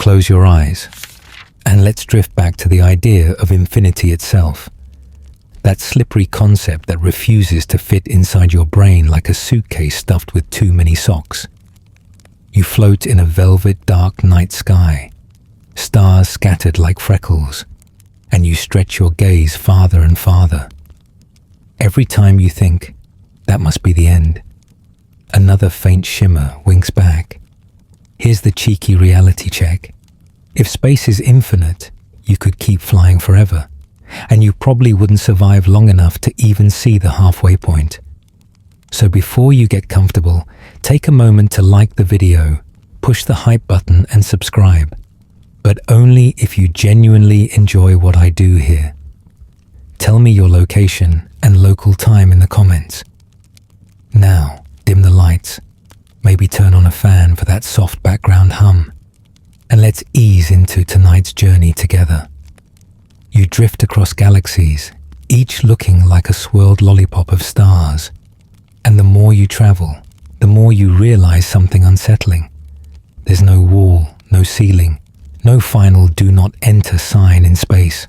close your eyes and let's drift back to the idea of infinity itself. That slippery concept that refuses to fit inside your brain like a suitcase stuffed with too many socks. You float in a velvet dark night sky, stars scattered like freckles, and you stretch your gaze farther and farther. Every time you think, that must be the end, another faint shimmer winks back. Here's the cheeky reality check. If space is infinite, you could keep flying forever, and you probably wouldn't survive long enough to even see the halfway point. So before you get comfortable, take a moment to like the video, push the hype button and subscribe, but only if you genuinely enjoy what I do here. Tell me your location and local time in the comments. Now, dim the lights, maybe turn on a fan for that soft background hum, and let's ease into tonight's journey together. You drift across galaxies, each looking like a swirled lollipop of stars. And the more you travel, the more you realize something unsettling. There's no wall, no ceiling, no final do not enter sign in space.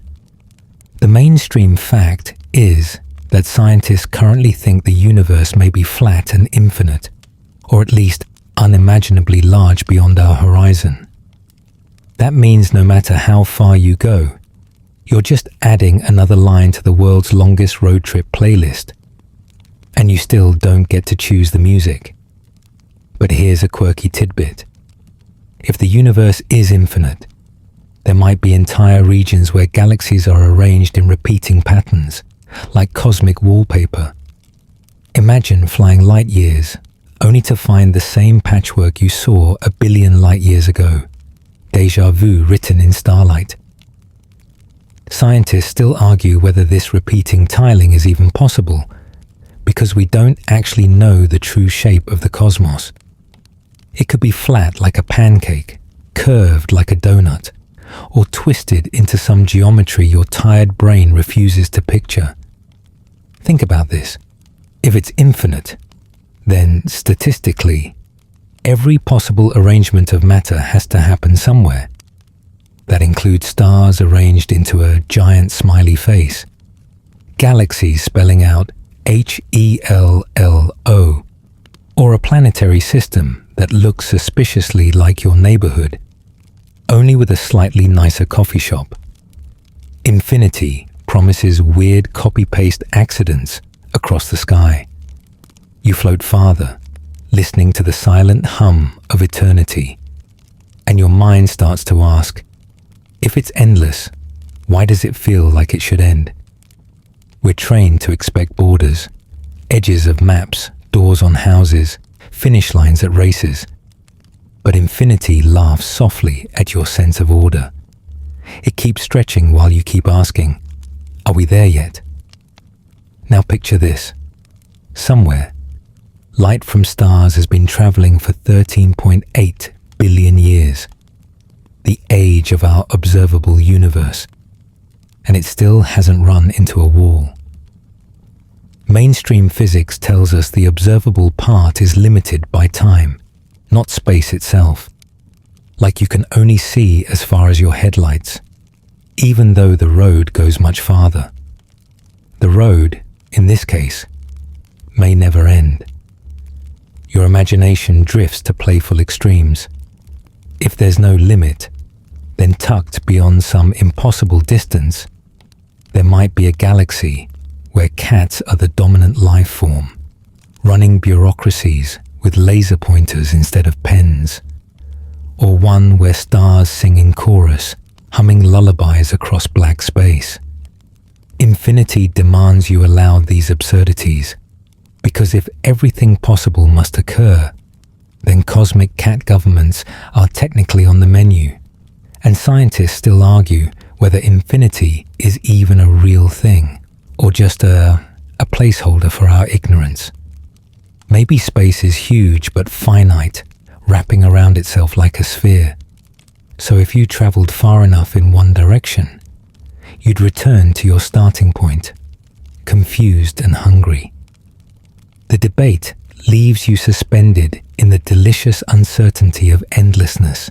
The mainstream fact is that scientists currently think the universe may be flat and infinite, or at least unimaginably large beyond our horizon. That means no matter how far you go, you're just adding another line to the world's longest road trip playlist, and you still don't get to choose the music. But here's a quirky tidbit. If the universe is infinite, there might be entire regions where galaxies are arranged in repeating patterns, like cosmic wallpaper. Imagine flying light years, only to find the same patchwork you saw a billion light years ago. Déjà vu written in starlight. Scientists still argue whether this repeating tiling is even possible, because we don't actually know the true shape of the cosmos. It could be flat like a pancake, curved like a donut, or twisted into some geometry your tired brain refuses to picture. Think about this. If it's infinite, then statistically, every possible arrangement of matter has to happen somewhere. That includes stars arranged into a giant smiley face, galaxies spelling out HELLO, or a planetary system that looks suspiciously like your neighborhood, only with a slightly nicer coffee shop. Infinity promises weird copy-paste accidents across the sky. You float farther, listening to the silent hum of eternity, and your mind starts to ask, if it's endless, why does it feel like it should end? We're trained to expect borders, edges of maps, doors on houses, finish lines at races. But infinity laughs softly at your sense of order. It keeps stretching while you keep asking, are we there yet? Now picture this. Somewhere, light from stars has been traveling for 13.8 billion years, the age of our observable universe, and it still hasn't run into a wall. Mainstream physics tells us the observable part is limited by time, not space itself, like you can only see as far as your headlights, even though the road goes much farther. The road, in this case, may never end. Your imagination drifts to playful extremes. If there's no limit, then tucked beyond some impossible distance, there might be a galaxy where cats are the dominant life form, running bureaucracies with laser pointers instead of pens, or one where stars sing in chorus, humming lullabies across black space. Infinity demands you allow these absurdities, because if everything possible must occur, then cosmic cat governments are technically on the menu, and scientists still argue whether infinity is even a real thing, or just a placeholder for our ignorance. Maybe space is huge but finite, wrapping around itself like a sphere. So if you traveled far enough in one direction, you'd return to your starting point, confused and hungry. The debate leaves you suspended in the delicious uncertainty of endlessness,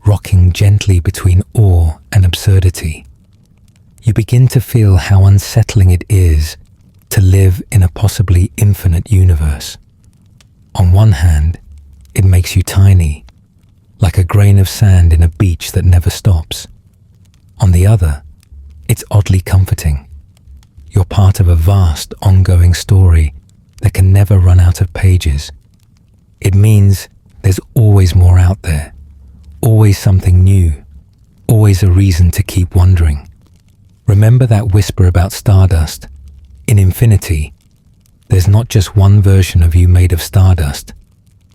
rocking gently between awe and absurdity. You begin to feel how unsettling it is to live in a possibly infinite universe. On one hand, it makes you tiny, like a grain of sand in a beach that never stops. On the other, it's oddly comforting. You're part of a vast, ongoing story that can never run out of pages. It means there's always more out there, always something new, always a reason to keep wondering. Remember that whisper about stardust? In infinity, there's not just one version of you made of stardust,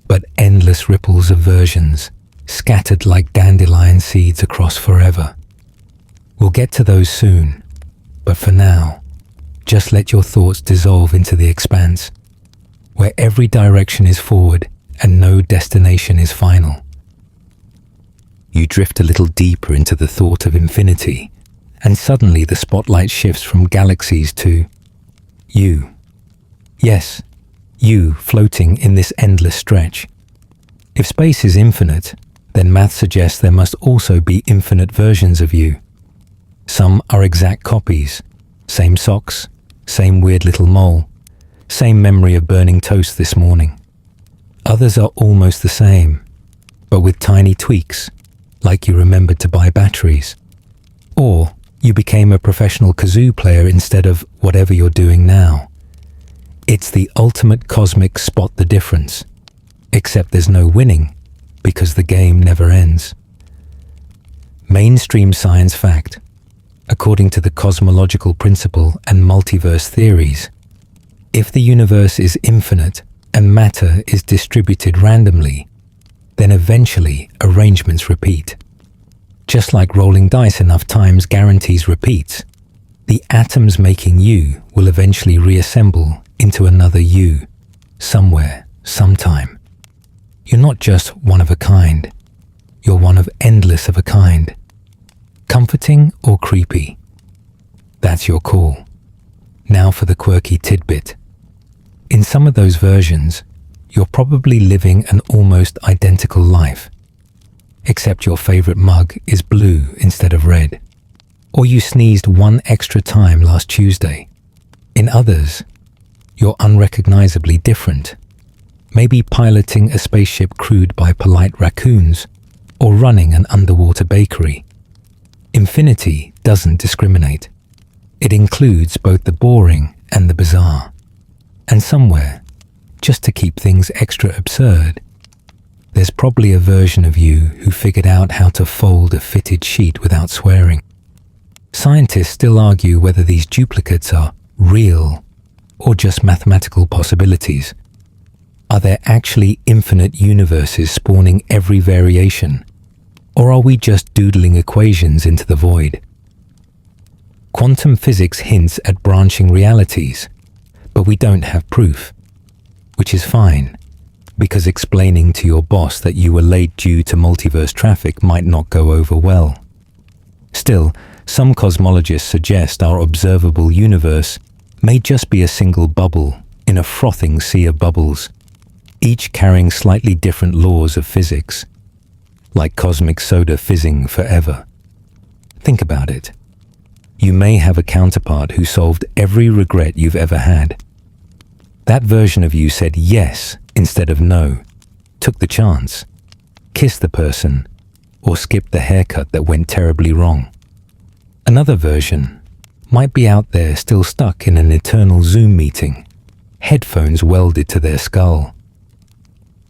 but endless ripples of versions, scattered like dandelion seeds across forever. We'll get to those soon, but for now, just let your thoughts dissolve into the expanse, where every direction is forward and no destination is final. You drift a little deeper into the thought of infinity, and suddenly the spotlight shifts from galaxies to you. Yes, you floating in this endless stretch. If space is infinite, then math suggests there must also be infinite versions of you. Some are exact copies, same socks, same weird little mole, same memory of burning toast this morning. Others are almost the same, but with tiny tweaks, like you remembered to buy batteries. Or you became a professional kazoo player instead of whatever you're doing now. It's the ultimate cosmic spot the difference, except there's no winning because the game never ends. Mainstream science fact. According to the cosmological principle and multiverse theories, if the universe is infinite and matter is distributed randomly, then eventually arrangements repeat. Just like rolling dice enough times guarantees repeats, the atoms making you will eventually reassemble into another you, somewhere, sometime. You're not just one of a kind, you're one of endless of a kind. Comforting or creepy? That's your call. Now for the quirky tidbit. In some of those versions, you're probably living an almost identical life, except your favorite mug is blue instead of red, or you sneezed one extra time last Tuesday. In others, you're unrecognizably different, maybe piloting a spaceship crewed by polite raccoons, or running an underwater bakery. Infinity doesn't discriminate. It includes both the boring and the bizarre. And somewhere, just to keep things extra absurd, there's probably a version of you who figured out how to fold a fitted sheet without swearing. Scientists still argue whether these duplicates are real or just mathematical possibilities. Are there actually infinite universes spawning every variation? Or are we just doodling equations into the void? Quantum physics hints at branching realities, but we don't have proof, which is fine, because explaining to your boss that you were late due to multiverse traffic might not go over well. Still, some cosmologists suggest our observable universe may just be a single bubble in a frothing sea of bubbles, each carrying slightly different laws of physics, like cosmic soda fizzing forever. Think about it. You may have a counterpart who solved every regret you've ever had. That version of you said yes instead of no, took the chance, kissed the person, or skipped the haircut that went terribly wrong. Another version might be out there still stuck in an eternal Zoom meeting, headphones welded to their skull.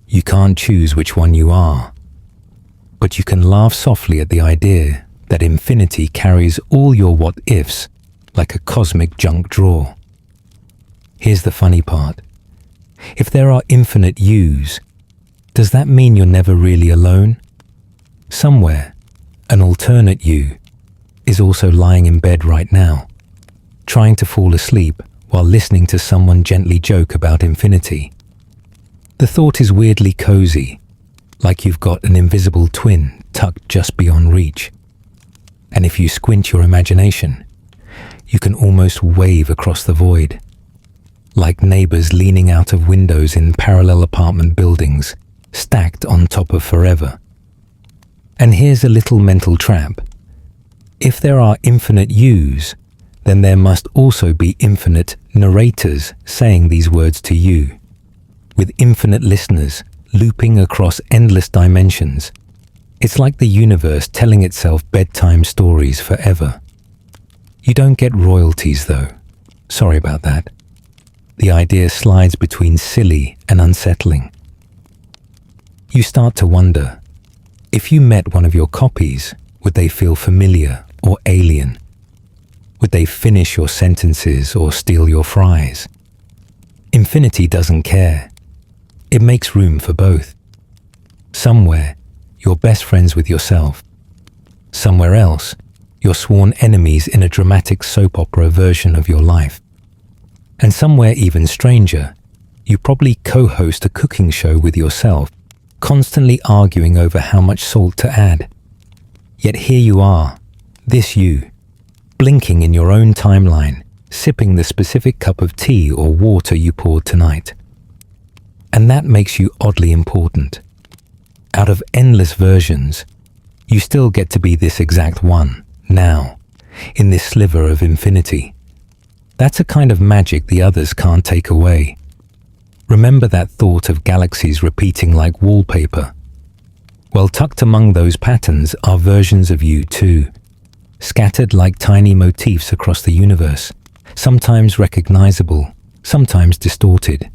You can't choose which one you are, but you can laugh softly at the idea that infinity carries all your what-ifs like a cosmic junk drawer. Here's the funny part. If there are infinite yous, does that mean you're never really alone? Somewhere, an alternate you is also lying in bed right now, trying to fall asleep while listening to someone gently joke about infinity. The thought is weirdly cozy, like you've got an invisible twin tucked just beyond reach. And if you squint your imagination, you can almost wave across the void, like neighbors leaning out of windows in parallel apartment buildings stacked on top of forever. And here's a little mental trap. If there are infinite yous, then there must also be infinite narrators saying these words to you, with infinite listeners looping across endless dimensions. It's like the universe telling itself bedtime stories forever. You don't get royalties though. Sorry about that. The idea slides between silly and unsettling. You start to wonder, if you met one of your copies, would they feel familiar or alien? Would they finish your sentences or steal your fries? Infinity doesn't care. It makes room for both. Somewhere, you're best friends with yourself. Somewhere else, you're sworn enemies in a dramatic soap opera version of your life. And somewhere even stranger, you probably co-host a cooking show with yourself, constantly arguing over how much salt to add. Yet here you are, this you, blinking in your own timeline, sipping the specific cup of tea or water you poured tonight. And that makes you oddly important. Out of endless versions, you still get to be this exact one, now, in this sliver of infinity. That's a kind of magic the others can't take away. Remember that thought of galaxies repeating like wallpaper? Well, tucked among those patterns are versions of you too, scattered like tiny motifs across the universe, sometimes recognizable, sometimes distorted.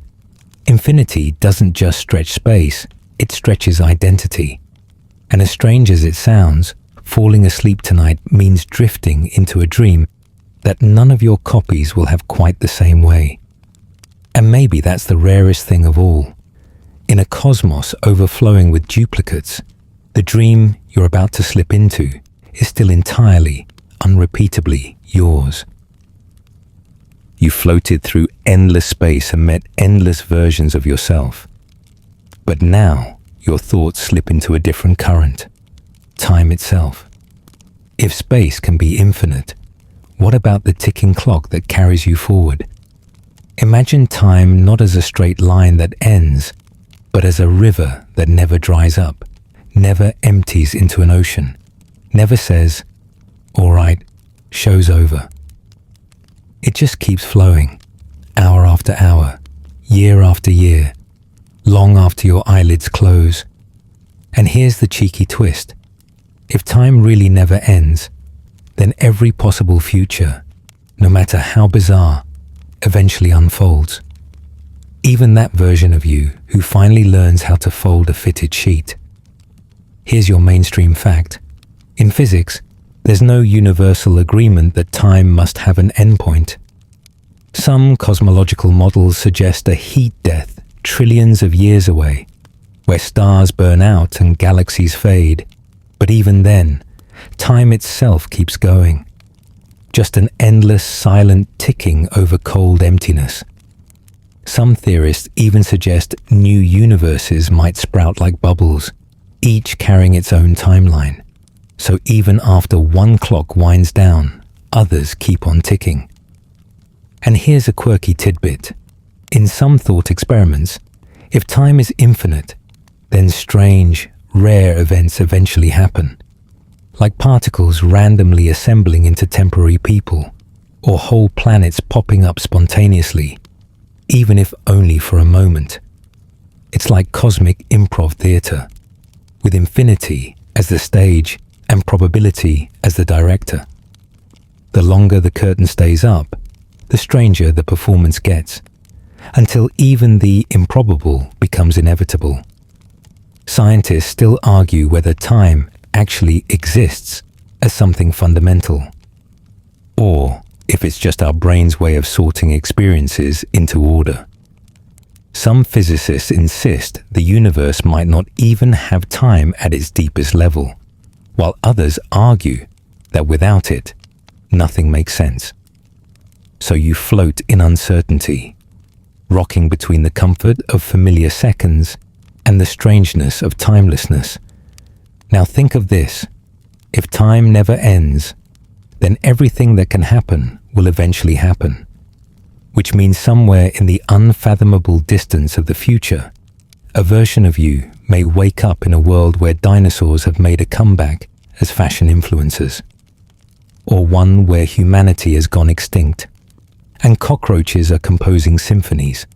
Infinity doesn't just stretch space, it stretches identity. And as strange as it sounds, falling asleep tonight means drifting into a dream that none of your copies will have quite the same way. And maybe that's the rarest thing of all. In a cosmos overflowing with duplicates, the dream you're about to slip into is still entirely, unrepeatably yours. You floated through endless space and met endless versions of yourself. But now, your thoughts slip into a different current, time itself. If space can be infinite, what about the ticking clock that carries you forward? Imagine time not as a straight line that ends, but as a river that never dries up, never empties into an ocean, never says, "All right, show's over." It just keeps flowing, hour after hour, year after year, long after your eyelids close. And here's the cheeky twist. If time really never ends, then every possible future, no matter how bizarre, eventually unfolds. Even that version of you who finally learns how to fold a fitted sheet. Here's your mainstream fact. In physics, there's no universal agreement that time must have an endpoint. Some cosmological models suggest a heat death trillions of years away, where stars burn out and galaxies fade. But even then, time itself keeps going. Just an endless, silent ticking over cold emptiness. Some theorists even suggest new universes might sprout like bubbles, each carrying its own timeline. So even after one clock winds down, others keep on ticking. And here's a quirky tidbit. In some thought experiments, if time is infinite, then strange, rare events eventually happen, like particles randomly assembling into temporary people, or whole planets popping up spontaneously, even if only for a moment. It's like cosmic improv theater, with infinity as the stage and probability as the director. The longer the curtain stays up, the stranger the performance gets, until even the improbable becomes inevitable. Scientists still argue whether time actually exists as something fundamental, or if it's just our brain's way of sorting experiences into order. Some physicists insist the universe might not even have time at its deepest level, while others argue that without it, nothing makes sense. So you float in uncertainty, rocking between the comfort of familiar seconds and the strangeness of timelessness. Now think of this. If time never ends, then everything that can happen will eventually happen, which means somewhere in the unfathomable distance of the future, a version of you may wake up in a world where dinosaurs have made a comeback as fashion influencers, or one where humanity has gone extinct and cockroaches are composing symphonies.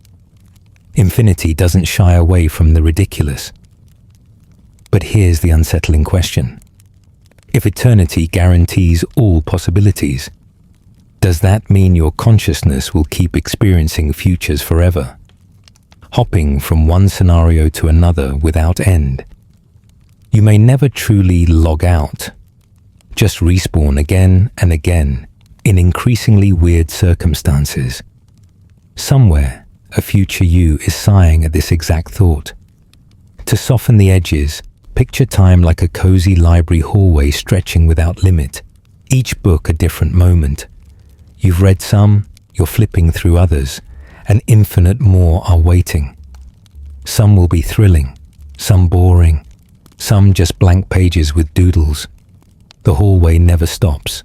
Infinity doesn't shy away from the ridiculous. But here's the unsettling question. If eternity guarantees all possibilities, does that mean your consciousness will keep experiencing futures forever, hopping from one scenario to another without end? You may never truly log out, just respawn again and again in increasingly weird circumstances. Somewhere, a future you is sighing at this exact thought. To soften the edges, picture time like a cozy library hallway stretching without limit, each book a different moment. You've read some, you're flipping through others, and infinite more are waiting. Some will be thrilling, some boring, some just blank pages with doodles. The hallway never stops.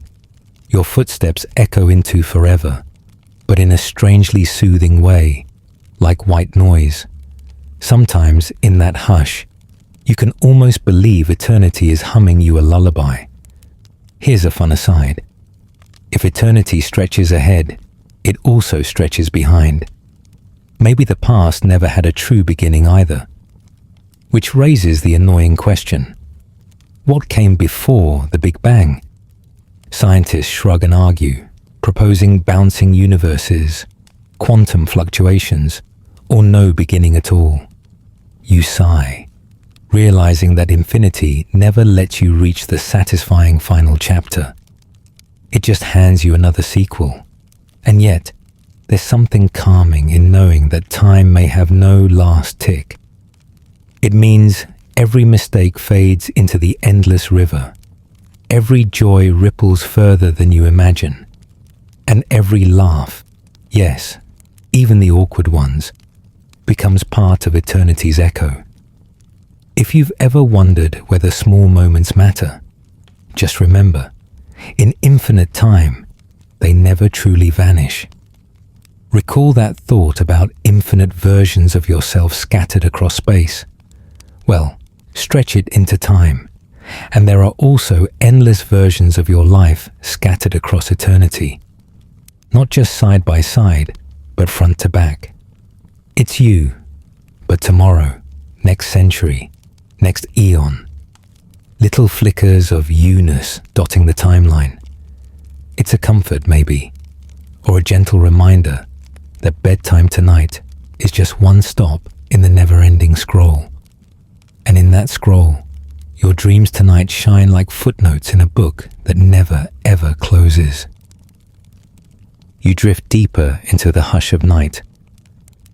Your footsteps echo into forever, but in a strangely soothing way, like white noise. Sometimes, in that hush, you can almost believe eternity is humming you a lullaby. Here's a fun aside. If eternity stretches ahead, it also stretches behind. Maybe the past never had a true beginning either. Which raises the annoying question. What came before the Big Bang? Scientists shrug and argue, proposing bouncing universes, quantum fluctuations, or no beginning at all. You sigh, realizing that infinity never lets you reach the satisfying final chapter. It just hands you another sequel. And yet, there's something calming in knowing that time may have no last tick. It means every mistake fades into the endless river. Every joy ripples further than you imagine. And every laugh, yes, even the awkward ones, becomes part of eternity's echo. If you've ever wondered whether small moments matter, just remember, in infinite time, they never truly vanish. Recall that thought about infinite versions of yourself scattered across space. Well, stretch it into time, and there are also endless versions of your life scattered across eternity. Not just side by side, but front to back. It's you, but tomorrow, next century, next eon. Little flickers of you-ness dotting the timeline. It's a comfort, maybe, or a gentle reminder that bedtime tonight is just one stop in the never-ending scroll. And in that scroll, your dreams tonight shine like footnotes in a book that never, ever closes. You drift deeper into the hush of night,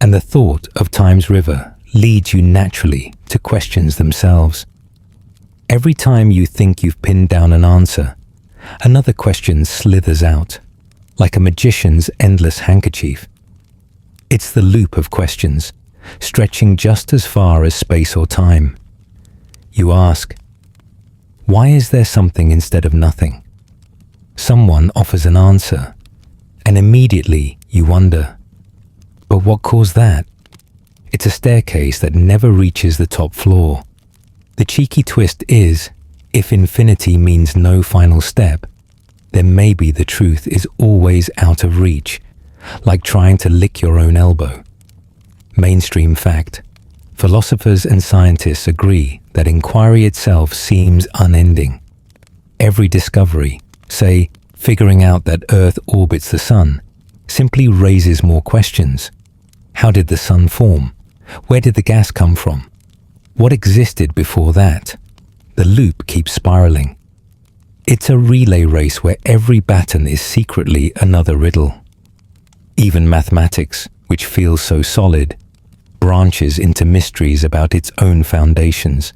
and the thought of time's river leads you naturally to questions themselves. Every time you think you've pinned down an answer, another question slithers out, like a magician's endless handkerchief. It's the loop of questions, stretching just as far as space or time. You ask, why is there something instead of nothing? Someone offers an answer, and immediately you wonder, but what caused that? It's a staircase that never reaches the top floor. The cheeky twist is, if infinity means no final step, then maybe the truth is always out of reach, like trying to lick your own elbow. Mainstream fact. Philosophers and scientists agree that inquiry itself seems unending. Every discovery, say, figuring out that Earth orbits the Sun, simply raises more questions. How did the Sun form? Where did the gas come from? What existed before that? The loop keeps spiraling. It's a relay race where every baton is secretly another riddle. Even mathematics, which feels so solid, branches into mysteries about its own foundations.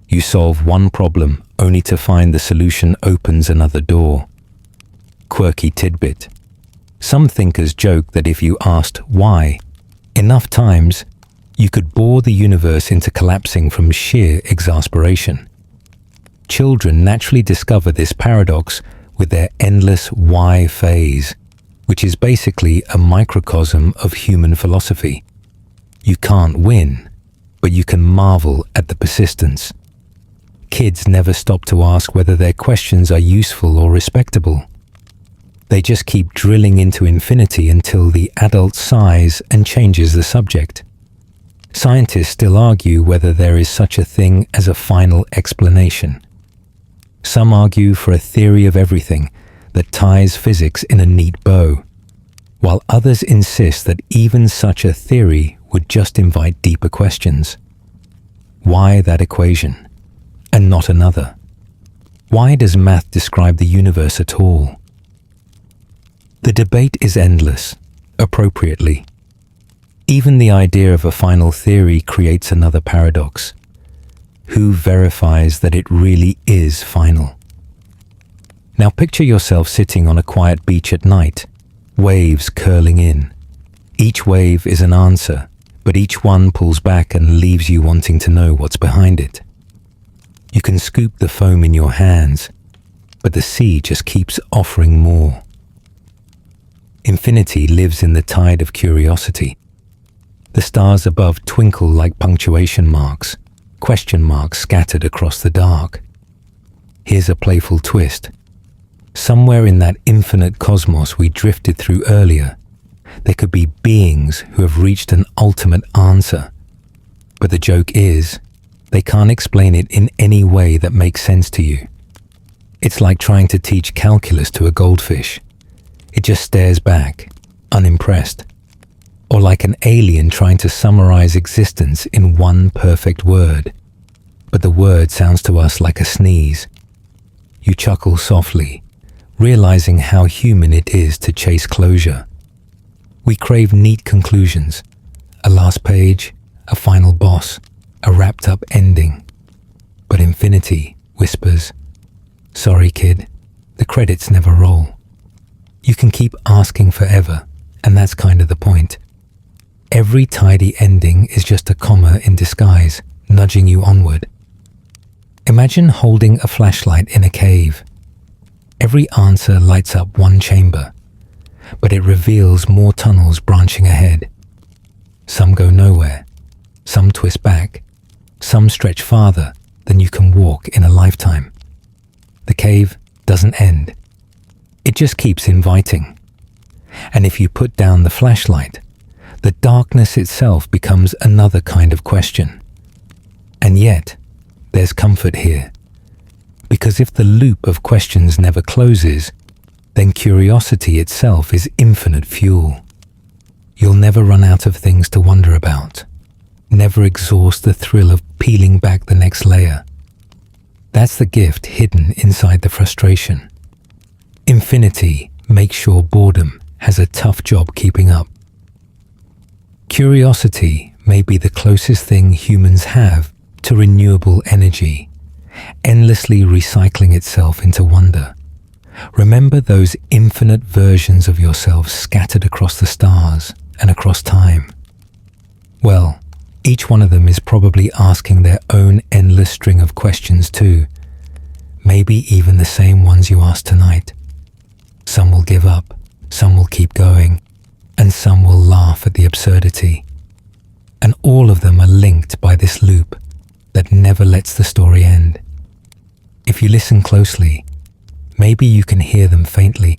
You solve one problem only to find the solution opens another door. Quirky tidbit. Some thinkers joke that if you asked why enough times, you could bore the universe into collapsing from sheer exasperation. Children naturally discover this paradox with their endless why phase, which is basically a microcosm of human philosophy. You can't win, but you can marvel at the persistence. Kids never stop to ask whether their questions are useful or respectable. They just keep drilling into infinity until the adult sighs and changes the subject. Scientists still argue whether there is such a thing as a final explanation. Some argue for a theory of everything that ties physics in a neat bow, while others insist that even such a theory would just invite deeper questions. Why that equation, and not another? Why does math describe the universe at all? The debate is endless, appropriately. Even the idea of a final theory creates another paradox. Who verifies that it really is final? Now picture yourself sitting on a quiet beach at night, waves curling in. Each wave is an answer, but each one pulls back and leaves you wanting to know what's behind it. You can scoop the foam in your hands, but the sea just keeps offering more. Infinity lives in the tide of curiosity. The stars above twinkle like punctuation marks, question marks scattered across the dark. Here's a playful twist. Somewhere in that infinite cosmos we drifted through earlier, there could be beings who have reached an ultimate answer. But the joke is, they can't explain it in any way that makes sense to you. It's like trying to teach calculus to a goldfish. It just stares back, unimpressed. Or like an alien trying to summarize existence in one perfect word. But the word sounds to us like a sneeze. You chuckle softly, realizing how human it is to chase closure. We crave neat conclusions, a last page, a final boss, a wrapped-up ending. But infinity whispers, "Sorry, kid, the credits never roll." You can keep asking forever, and that's kind of the point. Every tidy ending is just a comma in disguise, nudging you onward. Imagine holding a flashlight in a cave. Every answer lights up one chamber, but it reveals more tunnels branching ahead. Some go nowhere, some twist back, some stretch farther than you can walk in a lifetime. The cave doesn't end. It just keeps inviting. And if you put down the flashlight, the darkness itself becomes another kind of question. And yet, there's comfort here. Because if the loop of questions never closes, then curiosity itself is infinite fuel. You'll never run out of things to wonder about, never exhaust the thrill of peeling back the next layer. That's the gift hidden inside the frustration. Infinity makes sure boredom has a tough job keeping up. Curiosity may be the closest thing humans have to renewable energy, endlessly recycling itself into wonder. Remember those infinite versions of yourself scattered across the stars and across time? Well, each one of them is probably asking their own endless string of questions too, maybe even the same ones you asked tonight. Some will give up, some will keep going, and some will laugh at the absurdity. And all of them are linked by this loop that never lets the story end. If you listen closely, maybe you can hear them faintly,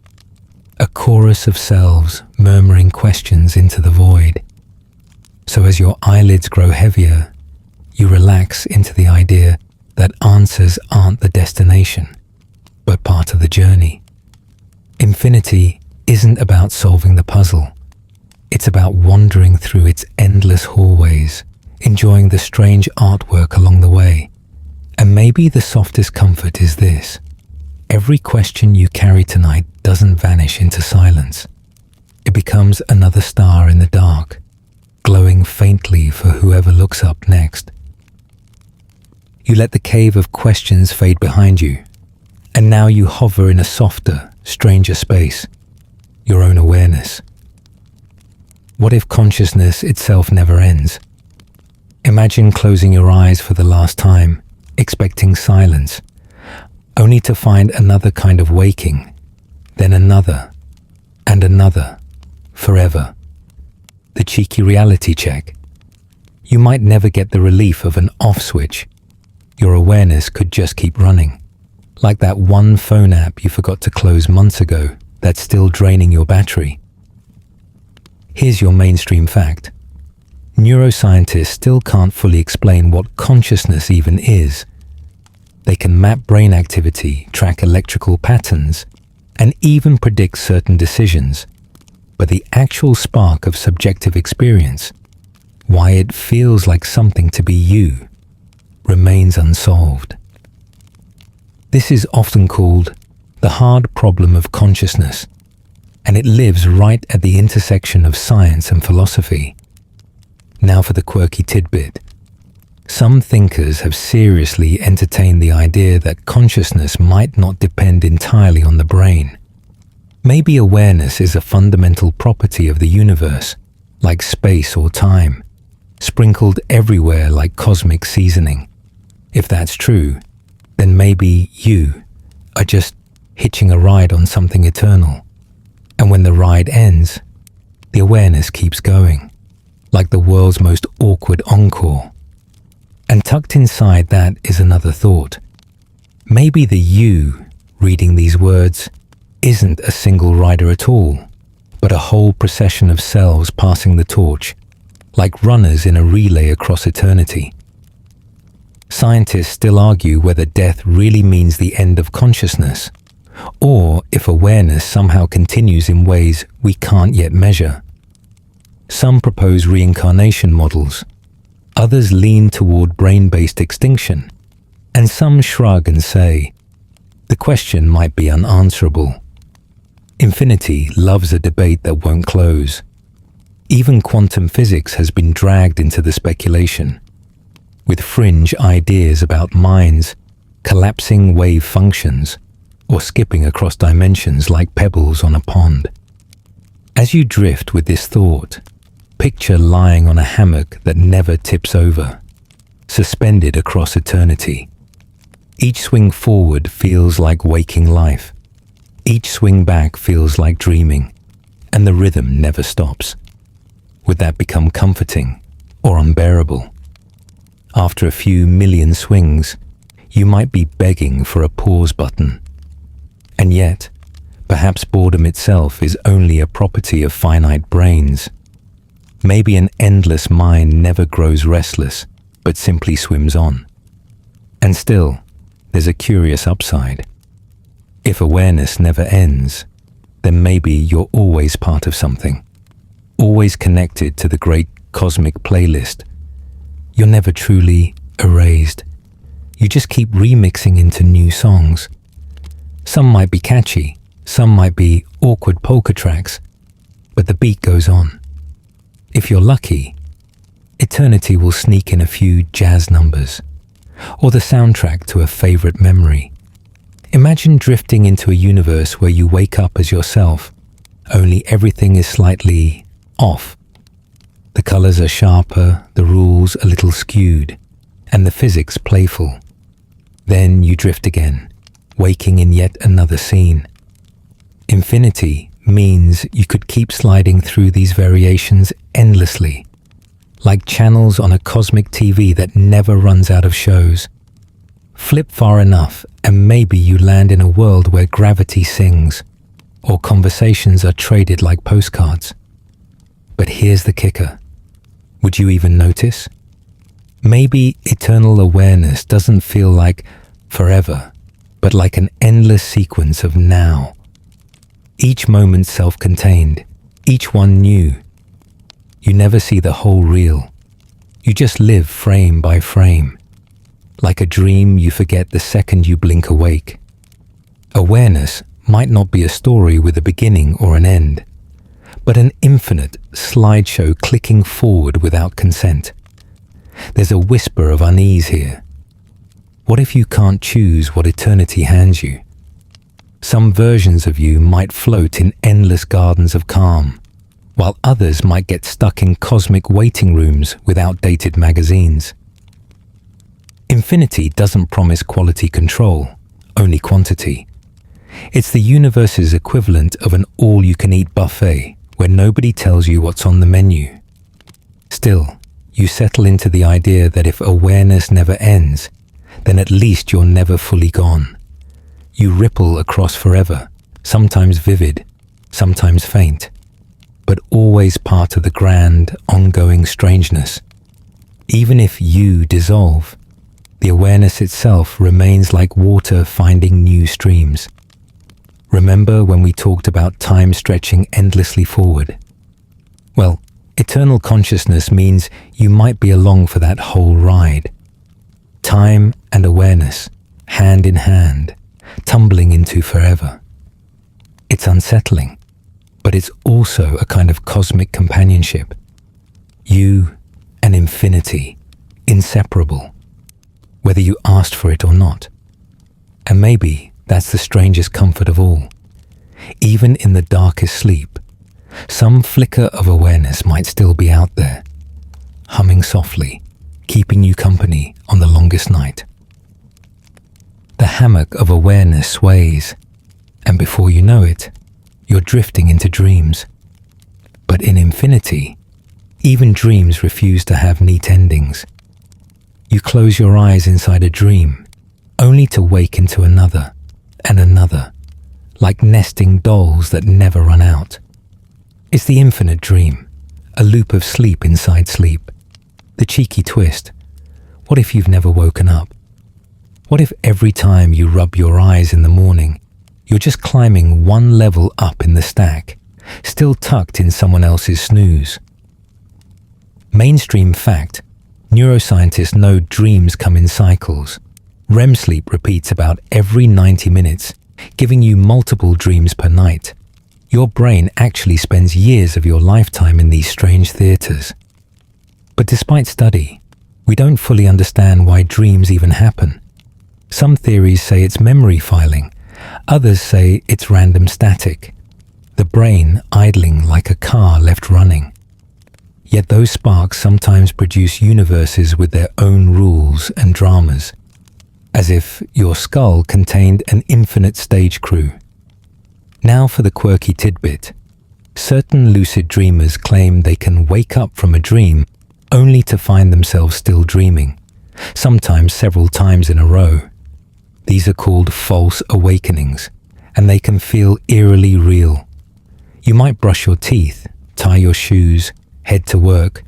a chorus of selves murmuring questions into the void. So as your eyelids grow heavier, you relax into the idea that answers aren't the destination, but part of the journey. Infinity isn't about solving the puzzle. It's about wandering through its endless hallways, enjoying the strange artwork along the way. And maybe the softest comfort is this: every question you carry tonight doesn't vanish into silence. It becomes another star in the dark, glowing faintly for whoever looks up next. You let the cave of questions fade behind you, and now you hover in a softer, stranger space, your own awareness. What if consciousness itself never ends? Imagine closing your eyes for the last time, expecting silence, only to find another kind of waking, then another, and another, forever. The cheeky reality check. You might never get the relief of an off switch. Your awareness could just keep running, like that one phone app you forgot to close months ago that's still draining your battery. Here's your mainstream fact. Neuroscientists still can't fully explain what consciousness even is. They can map brain activity, track electrical patterns, and even predict certain decisions. But the actual spark of subjective experience, why it feels like something to be you, remains unsolved. This is often called the hard problem of consciousness, and it lives right at the intersection of science and philosophy. Now for the quirky tidbit. Some thinkers have seriously entertained the idea that consciousness might not depend entirely on the brain. Maybe awareness is a fundamental property of the universe, like space or time, sprinkled everywhere like cosmic seasoning. If that's true, then maybe you are just hitching a ride on something eternal. And when the ride ends, the awareness keeps going, like the world's most awkward encore. And tucked inside that is another thought. Maybe the you reading these words isn't a single rider at all, but a whole procession of cells passing the torch, like runners in a relay across eternity. Scientists still argue whether death really means the end of consciousness, or if awareness somehow continues in ways we can't yet measure. Some propose reincarnation models, others lean toward brain-based extinction, and some shrug and say, the question might be unanswerable. Infinity loves a debate that won't close. Even quantum physics has been dragged into the speculation, with fringe ideas about minds collapsing wave functions or skipping across dimensions like pebbles on a pond. As you drift with this thought, picture lying on a hammock that never tips over, suspended across eternity. Each swing forward feels like waking life. Each swing back feels like dreaming, and the rhythm never stops. Would that become comforting or unbearable? After a few million swings, you might be begging for a pause button. And yet, perhaps boredom itself is only a property of finite brains. Maybe an endless mind never grows restless, but simply swims on. And still, there's a curious upside. If awareness never ends, then maybe you're always part of something, always connected to the great cosmic playlist. You're never truly erased. You just keep remixing into new songs. Some might be catchy, some might be awkward polka tracks, but the beat goes on. If you're lucky, eternity will sneak in a few jazz numbers, or the soundtrack to a favorite memory. Imagine drifting into a universe where you wake up as yourself, only everything is slightly off. The colors are sharper, the rules a little skewed, and the physics playful. Then you drift again, waking in yet another scene. Infinity means you could keep sliding through these variations endlessly, like channels on a cosmic TV that never runs out of shows. Flip far enough and maybe you land in a world where gravity sings, or conversations are traded like postcards. But here's the kicker. Would you even notice? Maybe eternal awareness doesn't feel like forever, but like an endless sequence of now. Each moment self-contained, each one new. You never see the whole reel. You just live frame by frame. Like a dream you forget the second you blink awake. Awareness might not be a story with a beginning or an end, but an infinite slideshow clicking forward without consent. There's a whisper of unease here. What if you can't choose what eternity hands you? Some versions of you might float in endless gardens of calm, while others might get stuck in cosmic waiting rooms with outdated magazines. Infinity doesn't promise quality control, only quantity. It's the universe's equivalent of an all-you-can-eat buffet where nobody tells you what's on the menu. Still, you settle into the idea that if awareness never ends, then at least you're never fully gone. You ripple across forever, sometimes vivid, sometimes faint, but always part of the grand, ongoing strangeness. Even if you dissolve, the awareness itself remains like water finding new streams. Remember when we talked about time stretching endlessly forward? Well, eternal consciousness means you might be along for that whole ride. Time and awareness, hand in hand, tumbling into forever. It's unsettling, but it's also a kind of cosmic companionship. You and infinity, inseparable, whether you asked for it or not. And maybe that's the strangest comfort of all. Even in the darkest sleep, some flicker of awareness might still be out there, humming softly, keeping you company on the longest night. The hammock of awareness sways, and before you know it, you're drifting into dreams. But in infinity, even dreams refuse to have neat endings. You close your eyes inside a dream, only to wake into another and another, like nesting dolls that never run out. It's the infinite dream, a loop of sleep inside sleep. The cheeky twist. What if you've never woken up? What if every time you rub your eyes in the morning, you're just climbing one level up in the stack, still tucked in someone else's snooze? Mainstream fact, neuroscientists know dreams come in cycles. REM sleep repeats about every 90 minutes, giving you multiple dreams per night. Your brain actually spends years of your lifetime in these strange theaters. But despite study, we don't fully understand why dreams even happen. Some theories say it's memory filing, others say it's random static, the brain idling like a car left running. Yet those sparks sometimes produce universes with their own rules and dramas, as if your skull contained an infinite stage crew. Now for the quirky tidbit. Certain lucid dreamers claim they can wake up from a dream only to find themselves still dreaming, sometimes several times in a row. These are called false awakenings, and they can feel eerily real. You might brush your teeth, tie your shoes, head to work,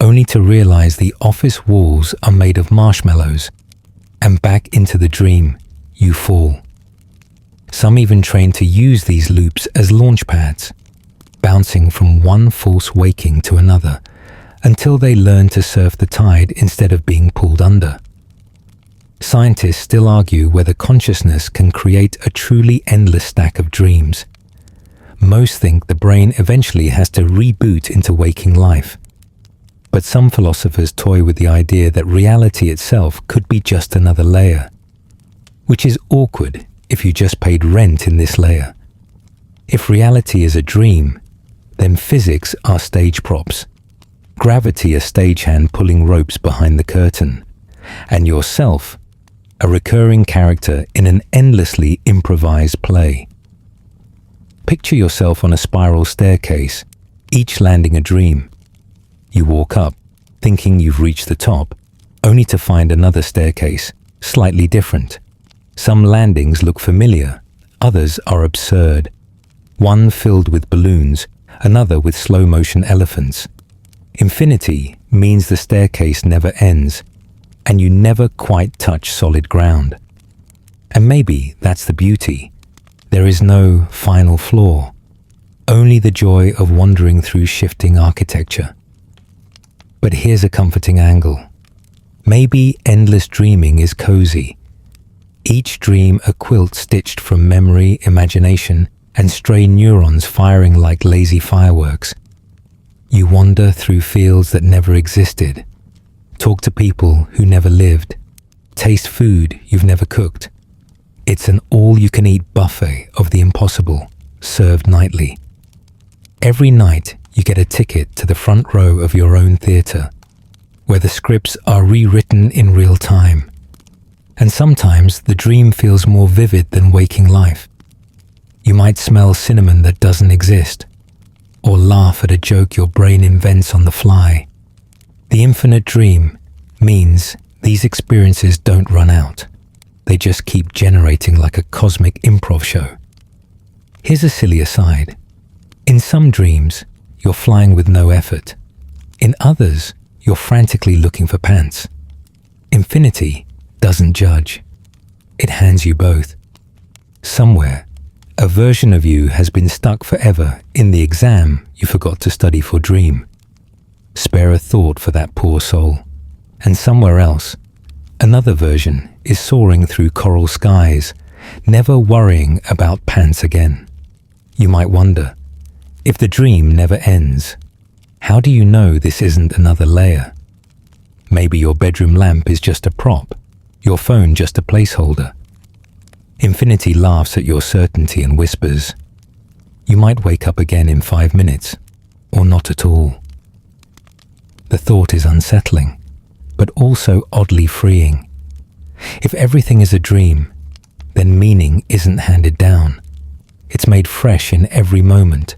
only to realize the office walls are made of marshmallows, and back into the dream you fall. Some even train to use these loops as launch pads, bouncing from one false waking to another until they learn to surf the tide instead of being pulled under. Scientists still argue whether consciousness can create a truly endless stack of dreams. Most think the brain eventually has to reboot into waking life. But some philosophers toy with the idea that reality itself could be just another layer, which is awkward if you just paid rent in this layer. If reality is a dream, then physics are stage props, gravity a stagehand pulling ropes behind the curtain, and yourself a recurring character in an endlessly improvised play. Picture yourself on a spiral staircase, each landing a dream. You walk up, thinking you've reached the top, only to find another staircase, slightly different. Some landings look familiar, others are absurd. One filled with balloons, another with slow-motion elephants. Infinity means the staircase never ends, and you never quite touch solid ground. And maybe that's the beauty. There is no final floor, only the joy of wandering through shifting architecture. But here's a comforting angle. Maybe endless dreaming is cozy. Each dream a quilt stitched from memory, imagination, and stray neurons firing like lazy fireworks. You wander through fields that never existed, talk to people who never lived, taste food you've never cooked. It's an all-you-can-eat buffet of the impossible, served nightly. Every night you get a ticket to the front row of your own theater, where the scripts are rewritten in real time. And sometimes the dream feels more vivid than waking life. You might smell cinnamon that doesn't exist, or laugh at a joke your brain invents on the fly. The infinite dream means these experiences don't run out. They just keep generating like a cosmic improv show. Here's a silly aside. In some dreams, you're flying with no effort. In others, you're frantically looking for pants. Infinity doesn't judge. It hands you both. Somewhere, a version of you has been stuck forever in the exam you forgot to study for dream. Spare a thought for that poor soul. And somewhere else, another version is soaring through coral skies, never worrying about pants again. You might wonder, if the dream never ends, how do you know this isn't another layer? Maybe your bedroom lamp is just a prop, your phone just a placeholder. Infinity laughs at your certainty and whispers, you might wake up again in 5 minutes, or not at all. The thought is unsettling, but also oddly freeing. If everything is a dream, then meaning isn't handed down. It's made fresh in every moment,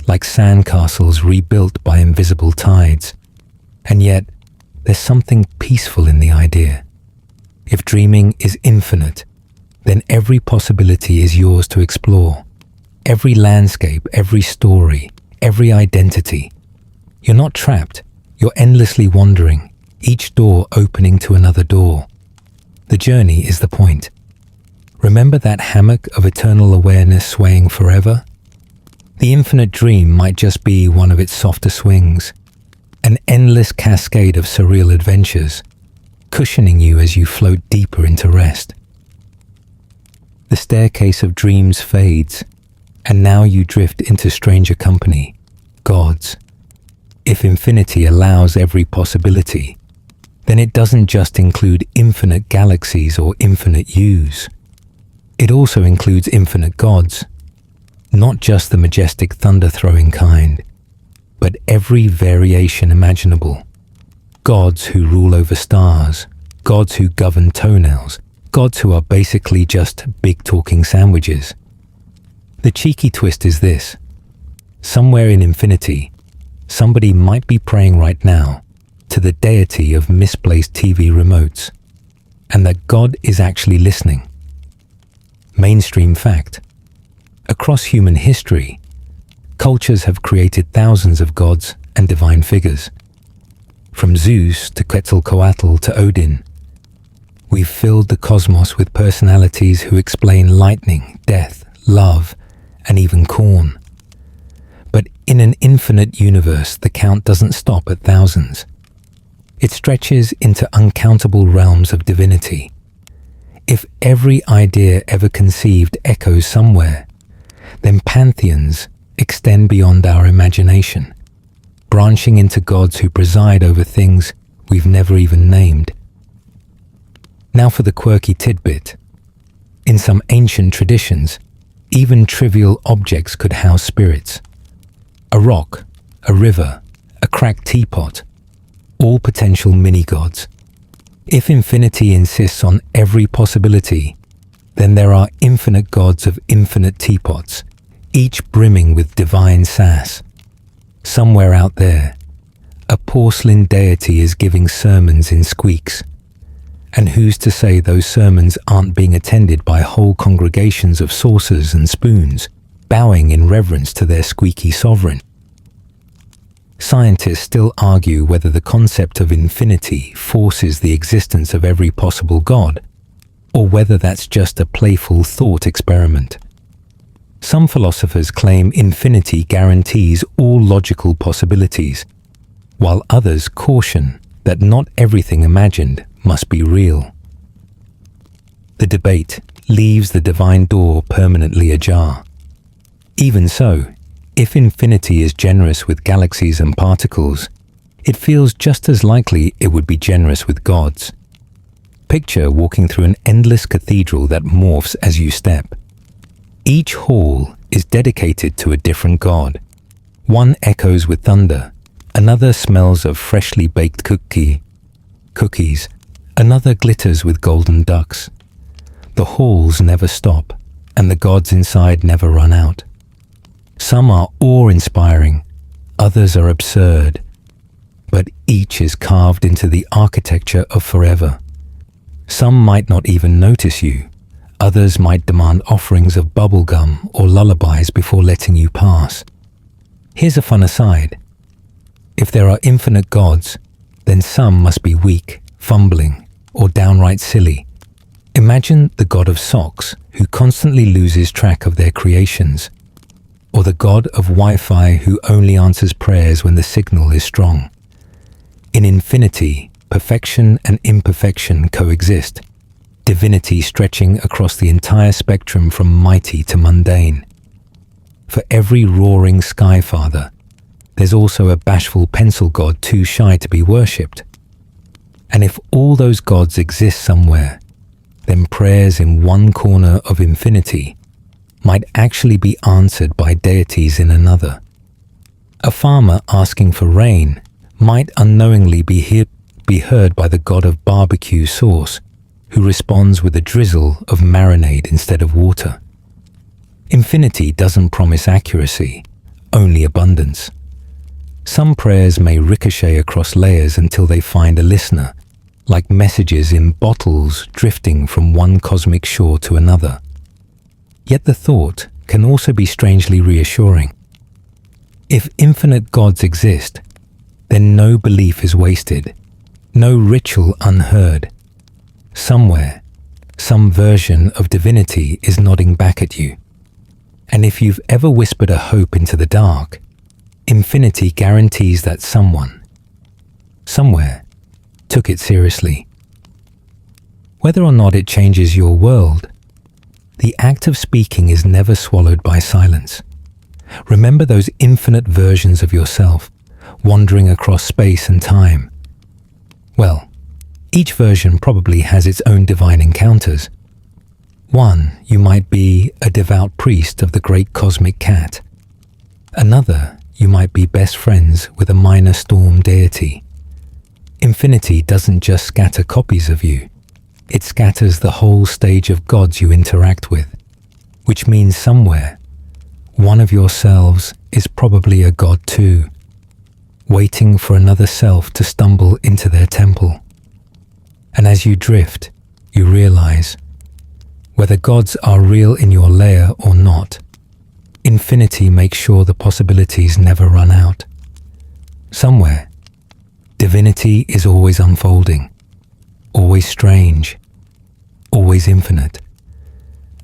like sandcastles rebuilt by invisible tides. And yet, there's something peaceful in the idea. If dreaming is infinite, then every possibility is yours to explore. Every landscape, every story, every identity. You're not trapped, you're endlessly wandering, each door opening to another door. The journey is the point. Remember that hammock of eternal awareness swaying forever? The infinite dream might just be one of its softer swings, an endless cascade of surreal adventures, cushioning you as you float deeper into rest. The staircase of dreams fades, and now you drift into stranger company, gods. If infinity allows every possibility, then it doesn't just include infinite galaxies or infinite yous. It also includes infinite gods, not just the majestic thunder-throwing kind, but every variation imaginable. Gods who rule over stars, gods who govern toenails, gods who are basically just big talking sandwiches. The cheeky twist is this. Somewhere in infinity, somebody might be praying right now to the deity of misplaced TV remotes, and that God is actually listening. Mainstream fact. Across human history, cultures have created thousands of gods and divine figures. From Zeus to Quetzalcoatl to Odin, we've filled the cosmos with personalities who explain lightning, death, love, and even corn. But in an infinite universe, the count doesn't stop at thousands. It stretches into uncountable realms of divinity. If every idea ever conceived echoes somewhere, then pantheons extend beyond our imagination, branching into gods who preside over things we've never even named. Now for the quirky tidbit. In some ancient traditions, even trivial objects could house spirits. A rock, a river, a cracked teapot, all potential mini-gods. If infinity insists on every possibility, then there are infinite gods of infinite teapots, each brimming with divine sass. Somewhere out there, a porcelain deity is giving sermons in squeaks. And who's to say those sermons aren't being attended by whole congregations of saucers and spoons, bowing in reverence to their squeaky sovereign? Scientists still argue whether the concept of infinity forces the existence of every possible god, or whether that's just a playful thought experiment. Some philosophers claim infinity guarantees all logical possibilities, while others caution that not everything imagined must be real. The debate leaves the divine door permanently ajar. Even so, if infinity is generous with galaxies and particles, it feels just as likely it would be generous with gods. Picture walking through an endless cathedral that morphs as you step. Each hall is dedicated to a different god. One echoes with thunder, another smells of freshly baked cookies, another glitters with golden ducks. The halls never stop, and the gods inside never run out. Some are awe-inspiring, others are absurd. but each is carved into the architecture of forever. Some might not even notice you. Others might demand offerings of bubblegum or lullabies before letting you pass. Here's a fun aside. If there are infinite gods, then some must be weak, fumbling, or downright silly. Imagine the god of socks who constantly loses track of their creations, or the god of Wi-Fi who only answers prayers when the signal is strong. In infinity, perfection and imperfection coexist, divinity stretching across the entire spectrum from mighty to mundane. For every roaring sky father, there's also a bashful pencil god too shy to be worshipped. And if all those gods exist somewhere, then prayers in one corner of infinity might actually be answered by deities in another. A farmer asking for rain might unknowingly be heard by the god of barbecue sauce, who responds with a drizzle of marinade instead of water. Infinity doesn't promise accuracy, only abundance. Some prayers may ricochet across layers until they find a listener, like messages in bottles drifting from one cosmic shore to another. Yet the thought can also be strangely reassuring. If infinite gods exist, then no belief is wasted, no ritual unheard. Somewhere, some version of divinity is nodding back at you. And if you've ever whispered a hope into the dark, infinity guarantees that someone, somewhere, took it seriously. Whether or not it changes your world, the act of speaking is never swallowed by silence. Remember those infinite versions of yourself, wandering across space and time. Well, each version probably has its own divine encounters. One, you might be a devout priest of the great cosmic cat. Another, you might be best friends with a minor storm deity. Infinity doesn't just scatter copies of you. It scatters the whole stage of gods you interact with, which means somewhere, one of yourselves is probably a god too, waiting for another self to stumble into their temple. And as you drift, you realize, whether gods are real in your layer or not, infinity makes sure the possibilities never run out. Somewhere, divinity is always unfolding, always strange, always infinite.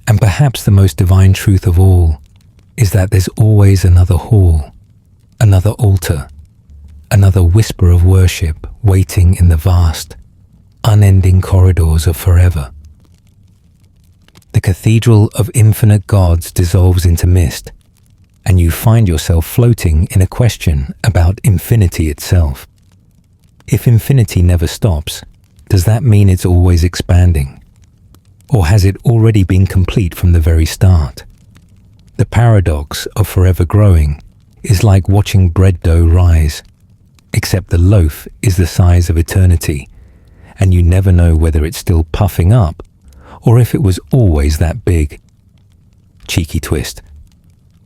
And perhaps the most divine truth of all is that there's always another hall, another altar, another whisper of worship waiting in the vast, unending corridors of forever. The cathedral of infinite gods dissolves into mist, and you find yourself floating in a question about infinity itself. If infinity never stops, does that mean it's always expanding? Or has it already been complete from the very start? The paradox of forever growing is like watching bread dough rise, except the loaf is the size of eternity, and you never know whether it's still puffing up or if it was always that big. Cheeky twist.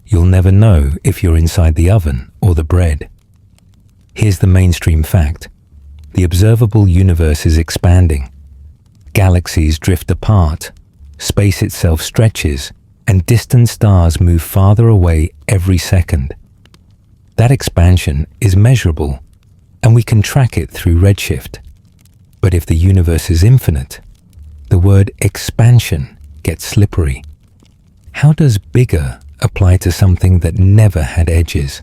You'll never know if you're inside the oven or the bread. Here's the mainstream fact. The observable universe is expanding. Galaxies drift apart, space itself stretches, and distant stars move farther away every second. That expansion is measurable, and we can track it through redshift. But if the universe is infinite, the word expansion gets slippery. How does bigger apply to something that never had edges?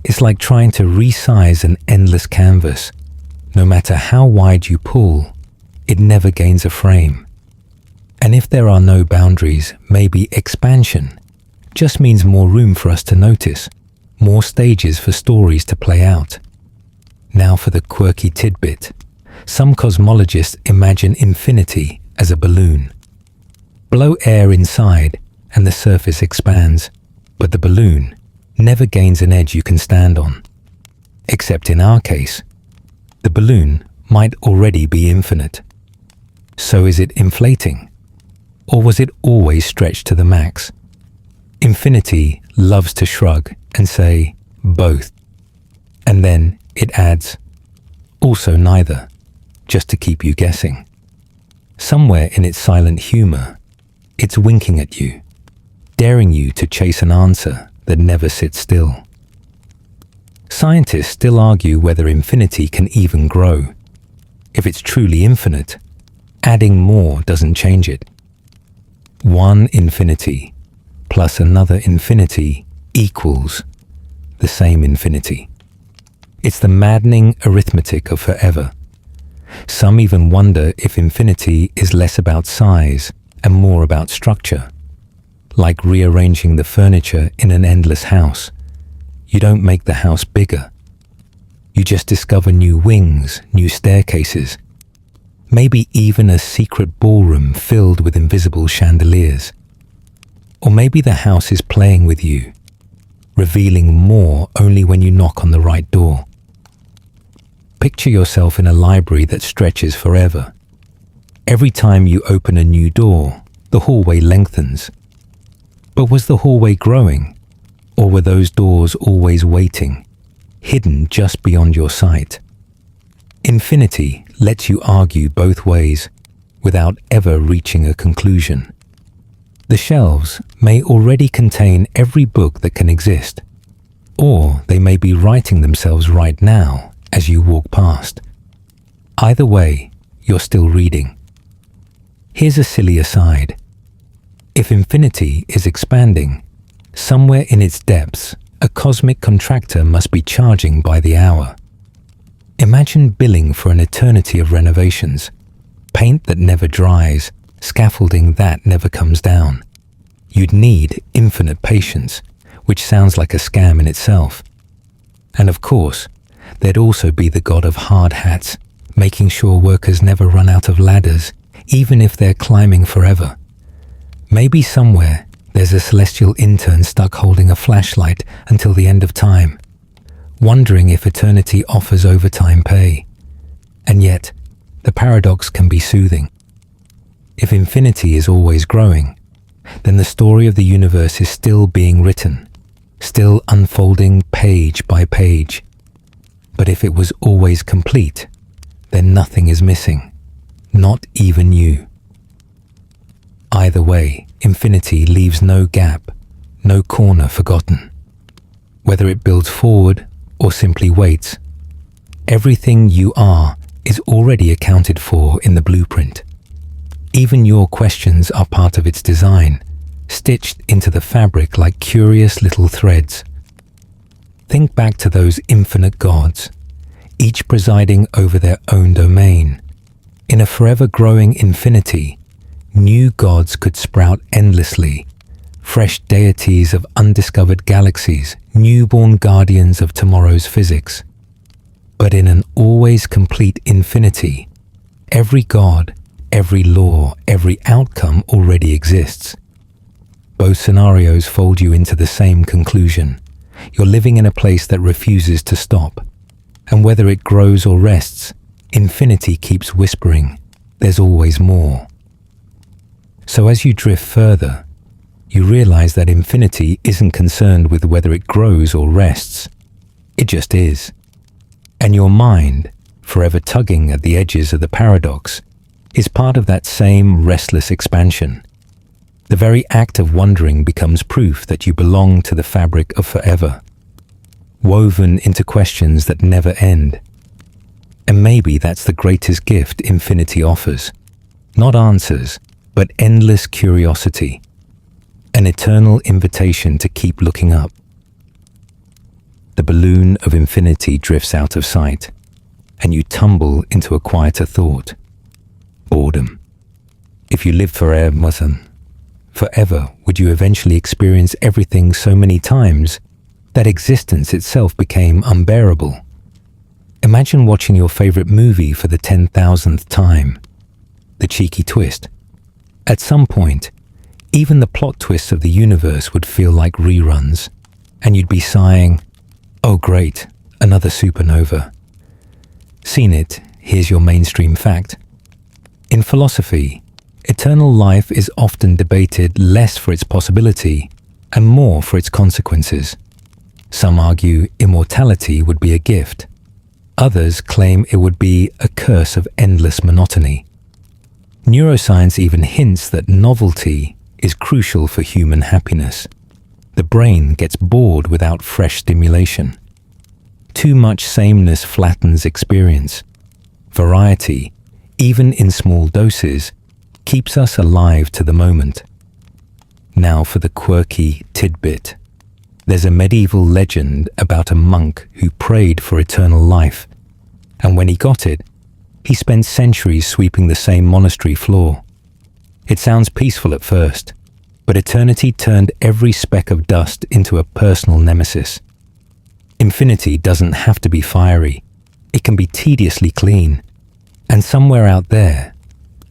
It's like trying to resize an endless canvas. No matter how wide you pull, it never gains a frame. And if there are no boundaries, maybe expansion just means more room for us to notice, more stages for stories to play out. Now for the quirky tidbit. Some cosmologists imagine infinity as a balloon. Blow air inside and the surface expands, but the balloon never gains an edge you can stand on. Except in our case, the balloon might already be infinite. So is it inflating? Or was it always stretched to the max? Infinity loves to shrug and say, both. And then It adds, also neither, just to keep you guessing. Somewhere in its silent humor, it's winking at you, daring you to chase an answer that never sits still. Scientists still argue whether infinity can even grow. If it's truly infinite, adding more doesn't change it. One infinity plus another infinity equals the same infinity. It's the maddening arithmetic of forever. Some even wonder if infinity is less about size and more about structure. Like rearranging the furniture in an endless house. You don't make the house bigger. You just discover new wings, new staircases, maybe even a secret ballroom filled with invisible chandeliers. Or maybe the house is playing with you, revealing more only when you knock on the right door. Picture yourself in a library that stretches forever. Every time you open a new door, the hallway lengthens. But was the hallway growing? Or were those doors always waiting, hidden just beyond your sight? Infinity lets you argue both ways without ever reaching a conclusion. The shelves may already contain every book that can exist, or they may be writing themselves right now as you walk past. Either way, you're still reading. Here's a silly aside. If infinity is expanding, somewhere in its depths, a cosmic contractor must be charging by the hour. Imagine billing for an eternity of renovations, paint that never dries, scaffolding that never comes down. You'd need infinite patience, which sounds like a scam in itself. And of course, there'd also be the god of hard hats, making sure workers never run out of ladders, even if they're climbing forever. Maybe somewhere there's a celestial intern stuck holding a flashlight until the end of time, wondering if eternity offers overtime pay. And yet, the paradox can be soothing. If infinity is always growing, then the story of the universe is still being written, still unfolding page by page. But if it was always complete, then nothing is missing, not even you. Either way, infinity leaves no gap, no corner forgotten. Whether it builds forward or simply waits, everything you are is already accounted for in the blueprint. Even your questions are part of its design, stitched into the fabric like curious little threads. Think back to those infinite gods, each presiding over their own domain. In a forever growing infinity, new gods could sprout endlessly, fresh deities of undiscovered galaxies, newborn guardians of tomorrow's physics. But in an always complete infinity, every god, every law, every outcome already exists. Both scenarios fold you into the same conclusion. You're living in a place that refuses to stop. And whether it grows or rests, infinity keeps whispering, there's always more. So as you drift further, you realize that infinity isn't concerned with whether it grows or rests. It just is. And your mind, forever tugging at the edges of the paradox, is part of that same restless expansion. The very act of wondering becomes proof that you belong to the fabric of forever, woven into questions that never end. And maybe that's the greatest gift infinity offers. Not answers, but endless curiosity. An eternal invitation to keep looking up. The balloon of infinity drifts out of sight, and you tumble into a quieter thought. Boredom. If you lived forever, would you eventually experience everything so many times that existence itself became unbearable? Imagine watching your favorite movie for the 10,000th time. The cheeky twist. At some point, even the plot twists of the universe would feel like reruns, and you'd be sighing, oh great, another supernova. Seen it, here's your mainstream fact. In philosophy, eternal life is often debated less for its possibility and more for its consequences. Some argue immortality would be a gift, Others claim it would be a curse of endless monotony. Neuroscience even hints that novelty is crucial for human happiness. The brain gets bored without fresh stimulation. Too much sameness flattens experience. Variety, even in small doses, keeps us alive to the moment. Now for the quirky tidbit. There's a medieval legend about a monk who prayed for eternal life, and when he got it, he spent centuries sweeping the same monastery floor. It sounds peaceful at first, but eternity turned every speck of dust into a personal nemesis. Infinity doesn't have to be fiery. It can be tediously clean. And somewhere out there,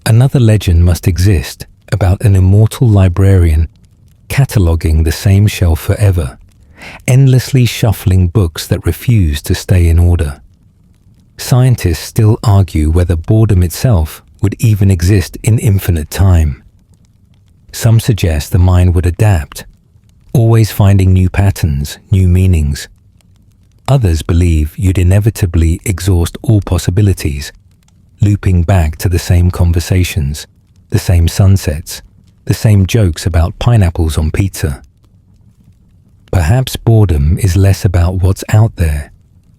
another legend must exist about an immortal librarian cataloguing the same shelf forever, endlessly shuffling books that refuse to stay in order. Scientists still argue whether boredom itself would even exist in infinite time. Some suggest the mind would adapt, always finding new patterns, new meanings. Others believe you'd inevitably exhaust all possibilities, looping back to the same conversations, the same sunsets, the same jokes about pineapples on pizza. Perhaps boredom is less about what's out there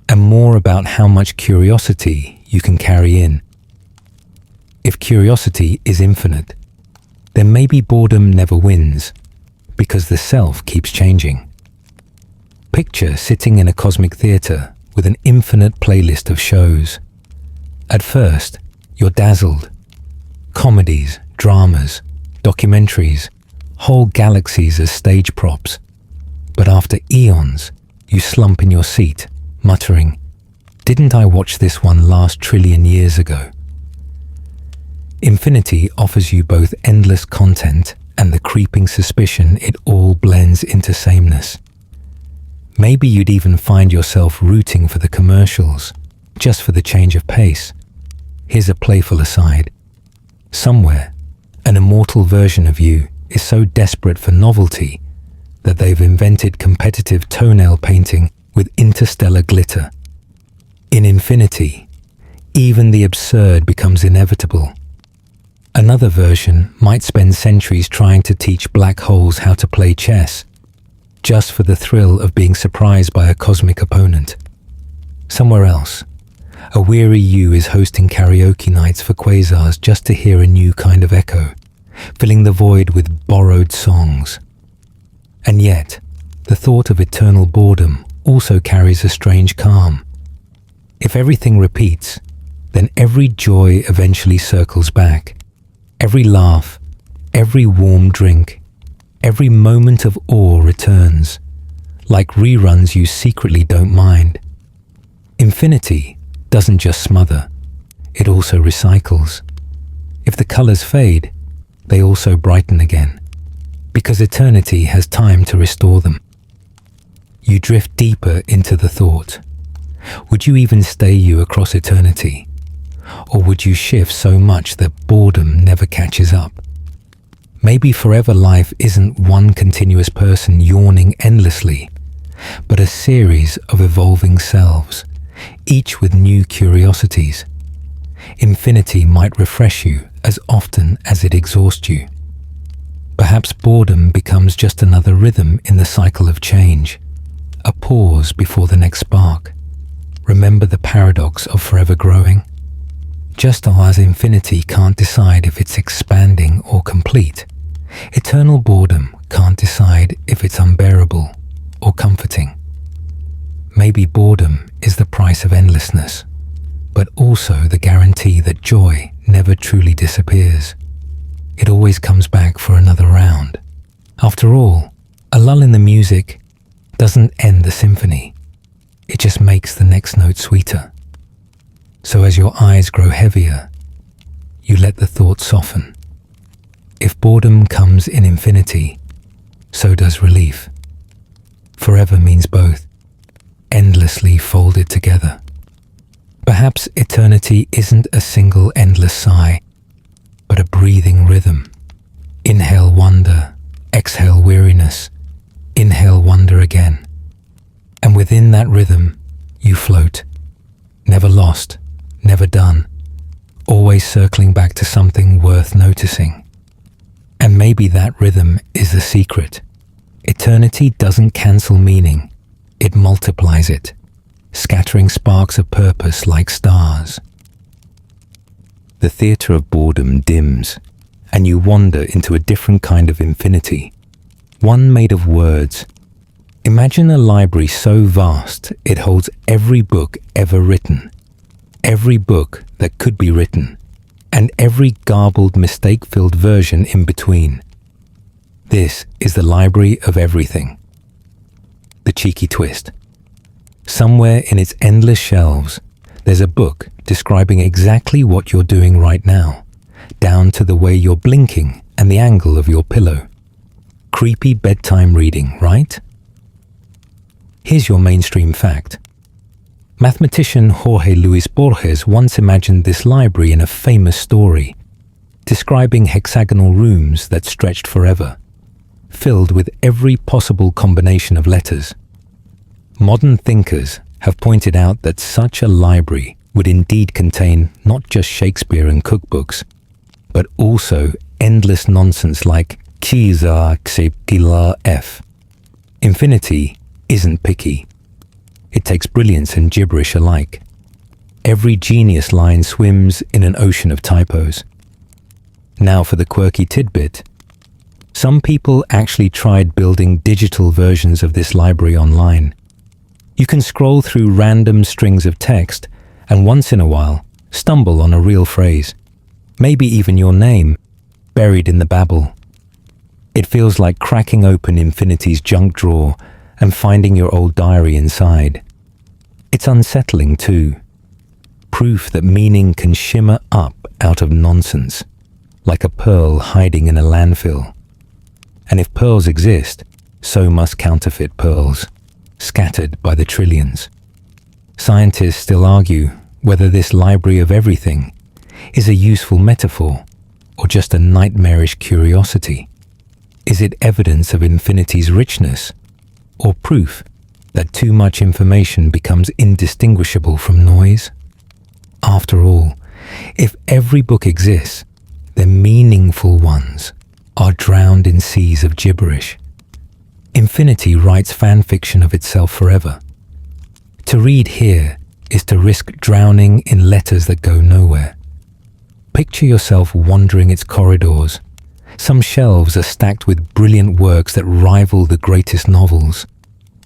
and more about how much curiosity you can carry in. If curiosity is infinite, then maybe boredom never wins, because the self keeps changing. Picture sitting in a cosmic theater with an infinite playlist of shows. At first, you're dazzled. Comedies, dramas, documentaries, whole galaxies as stage props. But after eons, you slump in your seat, muttering, "Didn't I watch this one last trillion years ago?" Infinity offers you both endless content and the creeping suspicion it all blends into sameness. Maybe you'd even find yourself rooting for the commercials, just for the change of pace. Here's a playful aside. Somewhere, an immortal version of you is so desperate for novelty that they've invented competitive toenail painting with interstellar glitter. In infinity, even the absurd becomes inevitable. Another version might spend centuries trying to teach black holes how to play chess, just for the thrill of being surprised by a cosmic opponent. Somewhere else, a weary you is hosting karaoke nights for quasars just to hear a new kind of echo, filling the void with borrowed songs. And yet, the thought of eternal boredom also carries a strange calm. If everything repeats, then every joy eventually circles back. Every laugh, every warm drink, every moment of awe returns, like reruns you secretly don't mind. Infinity doesn't just smother, it also recycles. If the colors fade, they also brighten again, because eternity has time to restore them. You drift deeper into the thought. Would you even stay you across eternity? Or would you shift so much that boredom never catches up? Maybe forever life isn't one continuous person yawning endlessly, but a series of evolving selves, each with new curiosities. Infinity might refresh you as often as it exhausts you. Perhaps boredom becomes just another rhythm in the cycle of change, a pause before the next spark. Remember the paradox of forever growing? Just as infinity can't decide if it's expanding or complete, eternal boredom can't decide if it's unbearable or comforting. Maybe boredom is the price of endlessness, but also the guarantee that joy never truly disappears. It always comes back for another round. After all, a lull in the music doesn't end the symphony. It just makes the next note sweeter. So as your eyes grow heavier, you let the thought soften. If boredom comes in infinity, so does relief. Forever means both, endlessly folded together. Perhaps eternity isn't a single endless sigh, but a breathing rhythm. Inhale wonder, exhale weariness, inhale wonder again. And within that rhythm, you float, never lost, never done, always circling back to something worth noticing. And maybe that rhythm is the secret. Eternity doesn't cancel meaning, it multiplies it, scattering sparks of purpose like stars. The theatre of boredom dims, and you wander into a different kind of infinity, one made of words. Imagine a library so vast it holds every book ever written, every book that could be written, and every garbled, mistake-filled version in between. This is the library of everything. The cheeky twist. Somewhere in its endless shelves, there's a book describing exactly what you're doing right now, down to the way you're blinking and the angle of your pillow. Creepy bedtime reading, right? Here's your mainstream fact. Mathematician Jorge Luis Borges once imagined this library in a famous story, describing hexagonal rooms that stretched forever, filled with every possible combination of letters. Modern thinkers have pointed out that such a library would indeed contain not just Shakespeare and cookbooks, but also endless nonsense like Kiza Xepkila F. Infinity isn't picky. It takes brilliance and gibberish alike. Every genius line swims in an ocean of typos. Now for the quirky tidbit. Some people actually tried building digital versions of this library online. You can scroll through random strings of text and once in a while stumble on a real phrase, maybe even your name, buried in the babble. It feels like cracking open infinity's junk drawer and finding your old diary inside. It's unsettling too. Proof that meaning can shimmer up out of nonsense, like a pearl hiding in a landfill. And if pearls exist, so must counterfeit pearls, scattered by the trillions. Scientists still argue whether this library of everything is a useful metaphor or just a nightmarish curiosity. Is it evidence of infinity's richness, or proof that too much information becomes indistinguishable from noise? After all, if every book exists, the meaningful ones are drowned in seas of gibberish. Infinity writes fan fiction of itself forever. To read here is to risk drowning in letters that go nowhere. Picture yourself wandering its corridors. Some shelves are stacked with brilliant works that rival the greatest novels.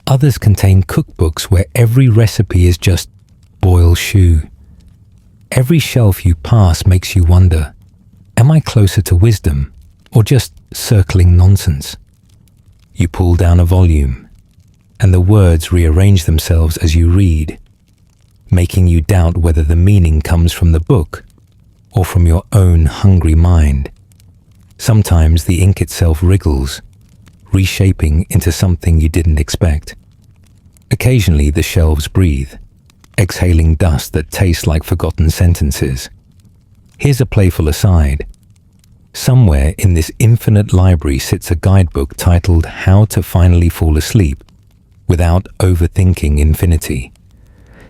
Others contain cookbooks where every recipe is just boil shoe. Every shelf you pass makes you wonder, am I closer to wisdom or just circling nonsense? You pull down a volume, and the words rearrange themselves as you read, making you doubt whether the meaning comes from the book or from your own hungry mind. Sometimes the ink itself wriggles, reshaping into something you didn't expect. Occasionally the shelves breathe, exhaling dust that tastes like forgotten sentences. Here's a playful aside. Somewhere in this infinite library sits a guidebook titled How to Finally Fall Asleep Without Overthinking Infinity.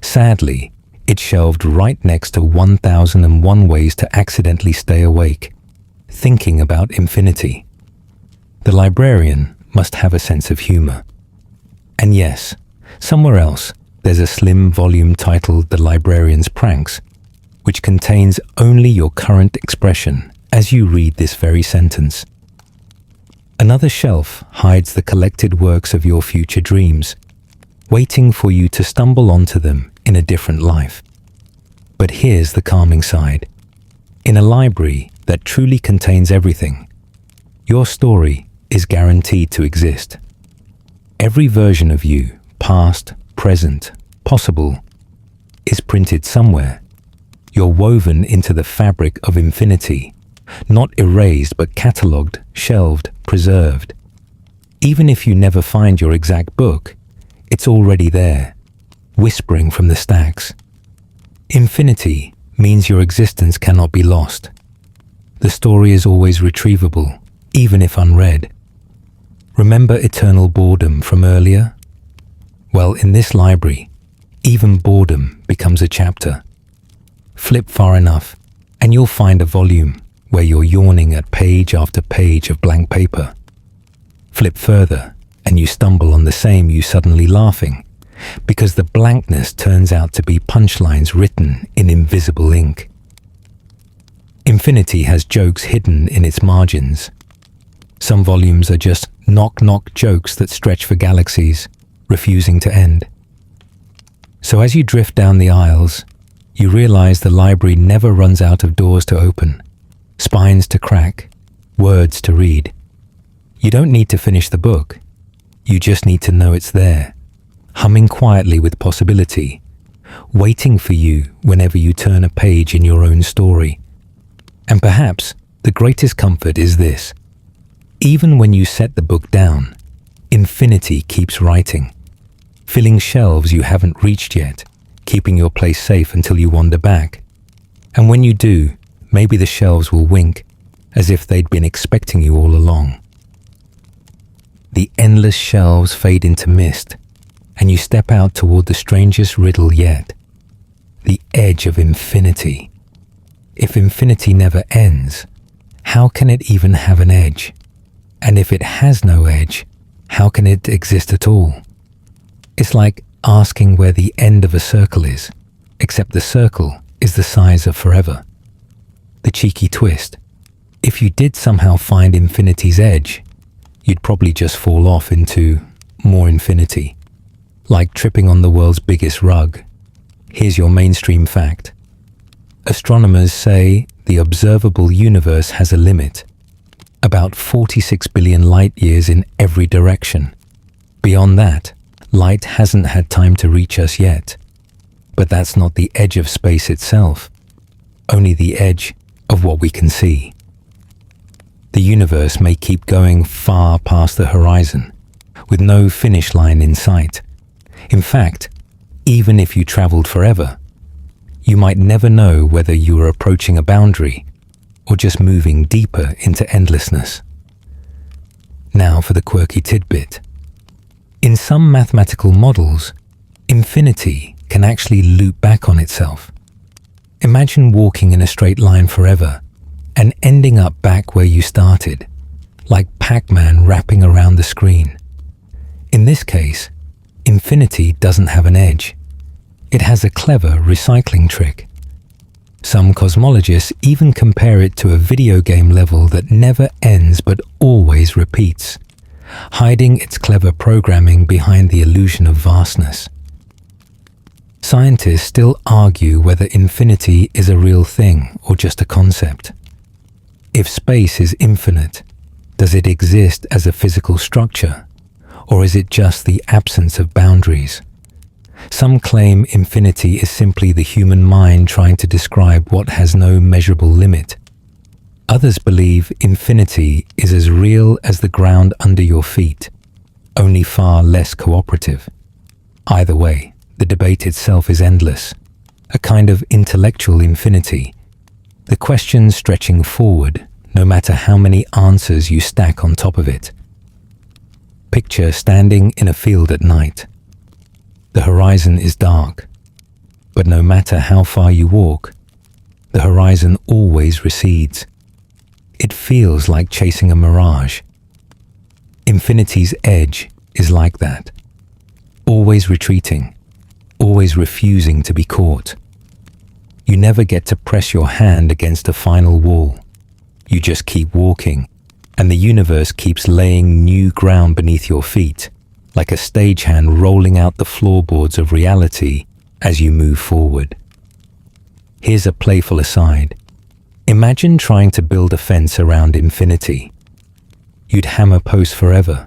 Sadly, it's shelved right next to 1001 Ways to Accidentally Stay Awake, thinking about infinity. The librarian must have a sense of humor. And yes, somewhere else, there's a slim volume titled The Librarian's Pranks, which contains only your current expression as you read this very sentence. Another shelf hides the collected works of your future dreams, waiting for you to stumble onto them in a different life. But here's the calming side. In a library that truly contains everything, your story is guaranteed to exist. Every version of you, past, present, possible, is printed somewhere. You're woven into the fabric of infinity, not erased but catalogued, shelved, preserved. Even if you never find your exact book, it's already there, whispering from the stacks. Infinity means your existence cannot be lost. The story is always retrievable, even if unread. Remember eternal boredom from earlier? Well, in this library, even boredom becomes a chapter. Flip far enough, and you'll find a volume where you're yawning at page after page of blank paper. Flip further, and you stumble on the same you suddenly laughing, because the blankness turns out to be punchlines written in invisible ink. Infinity has jokes hidden in its margins. Some volumes are just knock-knock jokes that stretch for galaxies, refusing to end. So as you drift down the aisles, you realize the library never runs out of doors to open, spines to crack, words to read. You don't need to finish the book. You just need to know it's there, humming quietly with possibility, waiting for you whenever you turn a page in your own story. And perhaps the greatest comfort is this: even when you set the book down, infinity keeps writing, filling shelves you haven't reached yet, keeping your place safe until you wander back. And when you do, maybe the shelves will wink, as if they'd been expecting you all along. The endless shelves fade into mist, and you step out toward the strangest riddle yet: the edge of infinity. If infinity never ends, how can it even have an edge? And if it has no edge, how can it exist at all? It's like asking where the end of a circle is, except the circle is the size of forever. The cheeky twist: if you did somehow find infinity's edge, you'd probably just fall off into more infinity. Like tripping on the world's biggest rug. Here's your mainstream fact. Astronomers say the observable universe has a limit, about 46 billion light years in every direction. Beyond that, light hasn't had time to reach us yet. But that's not the edge of space itself, only the edge of what we can see. The universe may keep going far past the horizon, with no finish line in sight. In fact, even if you traveled forever, you might never know whether you were approaching a boundary or just moving deeper into endlessness. Now for the quirky tidbit. In some mathematical models, infinity can actually loop back on itself. Imagine walking in a straight line forever and ending up back where you started, like Pac-Man wrapping around the screen. In this case, infinity doesn't have an edge. It has a clever recycling trick. Some cosmologists even compare it to a video game level that never ends but always repeats, hiding its clever programming behind the illusion of vastness. Scientists still argue whether infinity is a real thing or just a concept. If space is infinite, does it exist as a physical structure, or is it just the absence of boundaries? Some claim infinity is simply the human mind trying to describe what has no measurable limit. Others believe infinity is as real as the ground under your feet, only far less cooperative. Either way, the debate itself is endless, a kind of intellectual infinity, the question stretching forward no matter how many answers you stack on top of it. Picture standing in a field at night. The horizon is dark, but no matter how far you walk, the horizon always recedes. It feels like chasing a mirage. Infinity's edge is like that, always retreating, always refusing to be caught. You never get to press your hand against a final wall. You just keep walking, and the universe keeps laying new ground beneath your feet, like a stagehand rolling out the floorboards of reality as you move forward. Here's a playful aside. Imagine trying to build a fence around infinity. You'd hammer posts forever,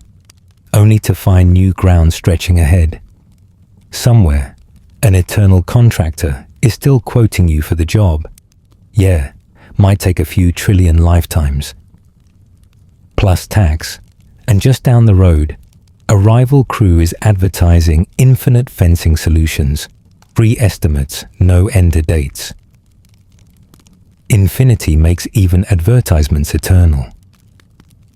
only to find new ground stretching ahead. Somewhere, an eternal contractor is still quoting you for the job. Yeah, might take a few trillion lifetimes. Plus tax, and just down the road, a rival crew is advertising infinite fencing solutions, free estimates, no ender dates. Infinity makes even advertisements eternal.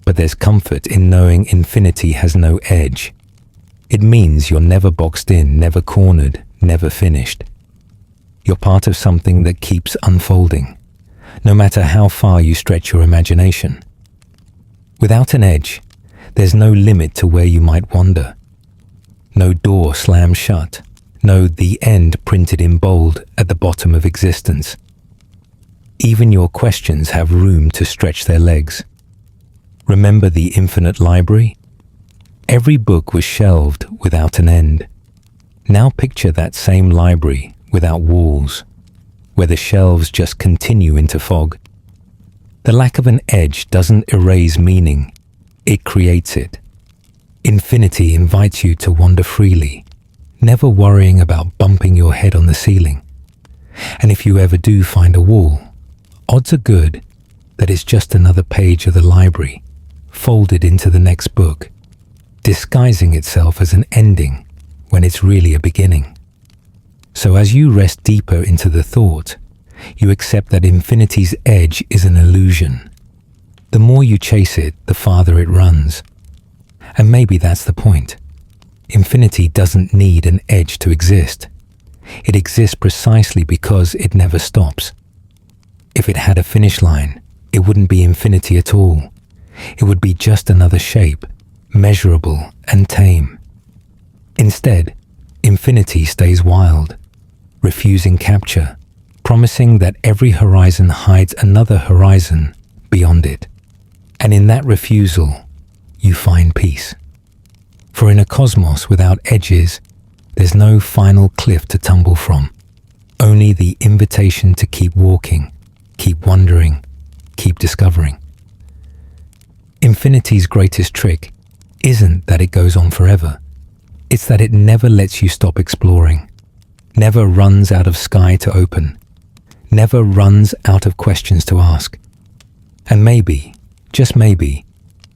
But there's comfort in knowing infinity has no edge. It means you're never boxed in, never cornered, never finished. You're part of something that keeps unfolding, no matter how far you stretch your imagination. Without an edge, there's no limit to where you might wander. No door slammed shut, no "the end" printed in bold at the bottom of existence. Even your questions have room to stretch their legs. Remember the infinite library? Every book was shelved without an end. Now picture that same library without walls, where the shelves just continue into fog. The lack of an edge doesn't erase meaning, it creates it. Infinity invites you to wander freely, never worrying about bumping your head on the ceiling. And if you ever do find a wall, odds are good that it's just another page of the library, folded into the next book, disguising itself as an ending when it's really a beginning. So as you rest deeper into the thought, you accept that infinity's edge is an illusion. The more you chase it, the farther it runs. And maybe that's the point. Infinity doesn't need an edge to exist. It exists precisely because it never stops. If it had a finish line, it wouldn't be infinity at all. It would be just another shape, measurable and tame. Instead, infinity stays wild, refusing capture, promising that every horizon hides another horizon beyond it. And in that refusal, you find peace. For in a cosmos without edges, there's no final cliff to tumble from, only the invitation to keep walking, keep wondering, keep discovering. Infinity's greatest trick isn't that it goes on forever. It's that it never lets you stop exploring, never runs out of sky to open, never runs out of questions to ask. And maybe, just maybe,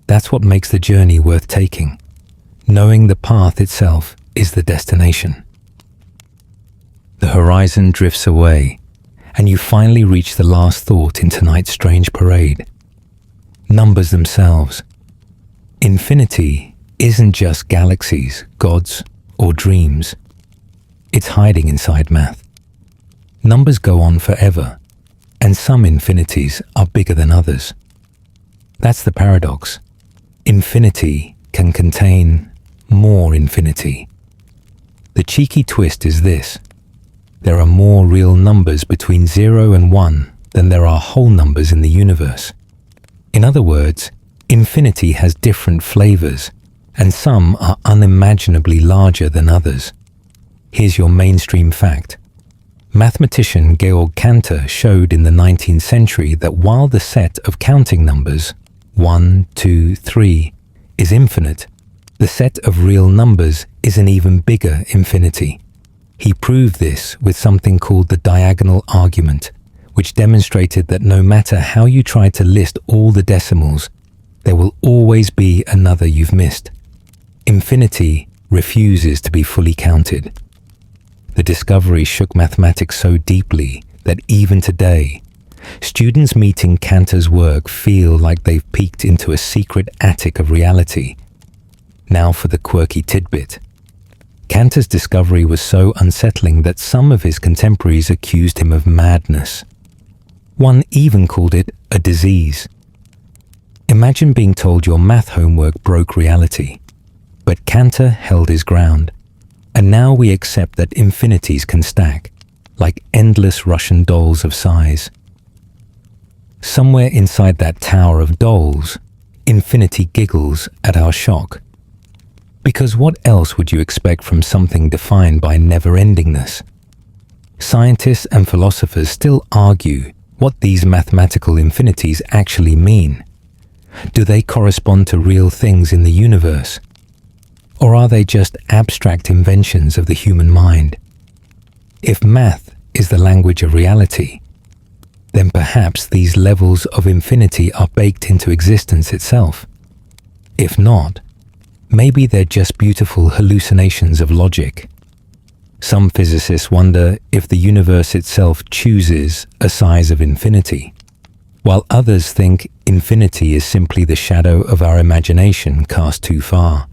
that's what makes the journey worth taking, knowing the path itself is the destination. The horizon drifts away, and you finally reach the last thought in tonight's strange parade. Numbers themselves. Infinity isn't just galaxies, gods, or dreams. It's hiding inside math. Numbers go on forever, and some infinities are bigger than others. That's the paradox. Infinity can contain more infinity. The cheeky twist is this: there are more real numbers between 0 and 1 than there are whole numbers in the universe. In other words, infinity has different flavors, and some are unimaginably larger than others. Here's your mainstream fact. Mathematician Georg Cantor showed in the 19th century that while the set of counting numbers 1, 2, 3 is infinite, the set of real numbers is an even bigger infinity. He proved this with something called the diagonal argument, which demonstrated that no matter how you try to list all the decimals, there will always be another you've missed. Infinity refuses to be fully counted. The discovery shook mathematics so deeply that even today, students meeting Cantor's work feel like they've peeked into a secret attic of reality. Now for the quirky tidbit. Cantor's discovery was so unsettling that some of his contemporaries accused him of madness. One even called it a disease. Imagine being told your math homework broke reality. But Cantor held his ground. And now we accept that infinities can stack, like endless Russian dolls of size. Somewhere inside that tower of dolls, infinity giggles at our shock. Because what else would you expect from something defined by never-endingness? Scientists and philosophers still argue what these mathematical infinities actually mean. Do they correspond to real things in the universe? Or are they just abstract inventions of the human mind? If math is the language of reality, then perhaps these levels of infinity are baked into existence itself. If not, maybe they're just beautiful hallucinations of logic. Some physicists wonder if the universe itself chooses a size of infinity, while others think infinity is simply the shadow of our imagination cast too far.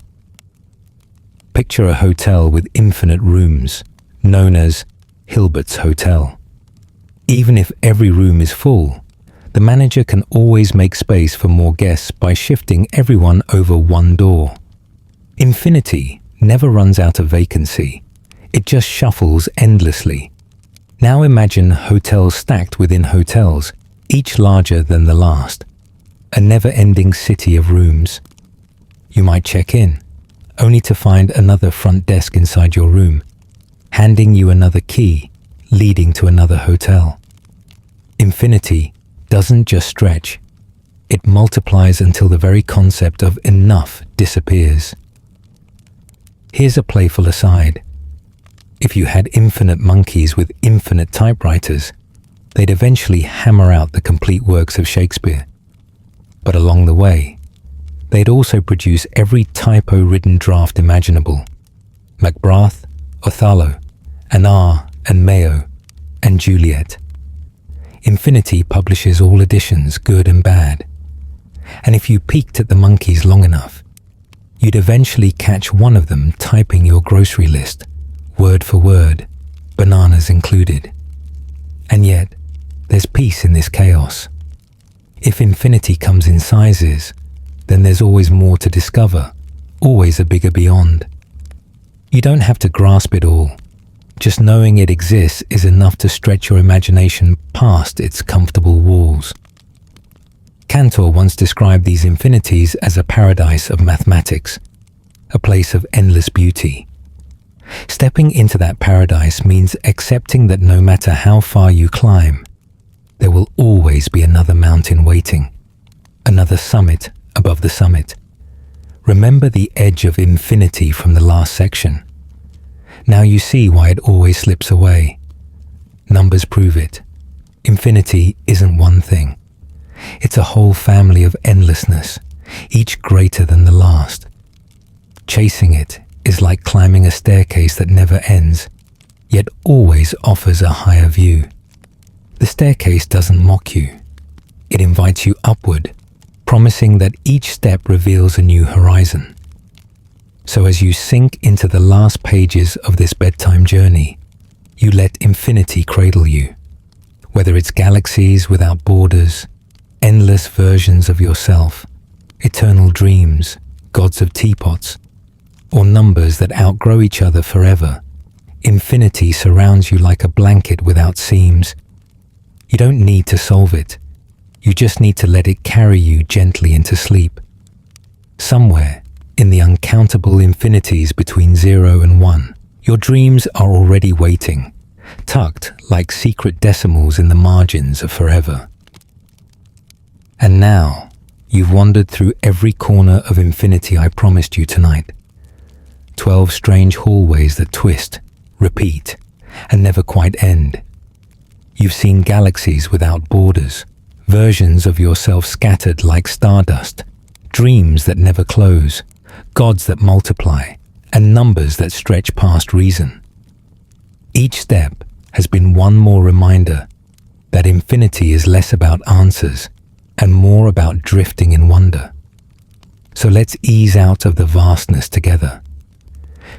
Picture a hotel with infinite rooms, known as Hilbert's Hotel. Even if every room is full, the manager can always make space for more guests by shifting everyone over one door. Infinity never runs out of vacancy. It just shuffles endlessly. Now imagine hotels stacked within hotels, each larger than the last. A never-ending city of rooms. You might check in, only to find another front desk inside your room, handing you another key, leading to another hotel. Infinity doesn't just stretch. It multiplies until the very concept of enough disappears. Here's a playful aside. If you had infinite monkeys with infinite typewriters, they'd eventually hammer out the complete works of Shakespeare. But along the way, they'd also produce every typo-ridden draft imaginable. Macbeth, Othello, Anar and Mayo, and Juliet. Infinity publishes all editions, good and bad. And if you peeked at the monkeys long enough, you'd eventually catch one of them typing your grocery list, word for word, bananas included. And yet, there's peace in this chaos. If infinity comes in sizes, then there's always more to discover, always a bigger beyond. You don't have to grasp it all. Just knowing it exists is enough to stretch your imagination past its comfortable walls. Cantor once described these infinities as a paradise of mathematics, a place of endless beauty. Stepping into that paradise means accepting that no matter how far you climb, there will always be another mountain waiting, another summit above the summit. Remember the edge of infinity from the last section. Now you see why it always slips away. Numbers prove it. Infinity isn't one thing. It's a whole family of endlessness, each greater than the last. Chasing it is like climbing a staircase that never ends, yet always offers a higher view. The staircase doesn't mock you. It invites you upward, promising that each step reveals a new horizon. So as you sink into the last pages of this bedtime journey, you let infinity cradle you. Whether it's galaxies without borders, endless versions of yourself, eternal dreams, gods of teapots, or numbers that outgrow each other forever, infinity surrounds you like a blanket without seams. You don't need to solve it. You just need to let it carry you gently into sleep. Somewhere in the uncountable infinities between 0 and 1, your dreams are already waiting, tucked like secret decimals in the margins of forever. And now, you've wandered through every corner of infinity I promised you tonight. 12 strange hallways that twist, repeat, and never quite end. You've seen galaxies without borders, versions of yourself scattered like stardust, dreams that never close, gods that multiply, and numbers that stretch past reason. Each step has been one more reminder that infinity is less about answers and more about drifting in wonder. So let's ease out of the vastness together.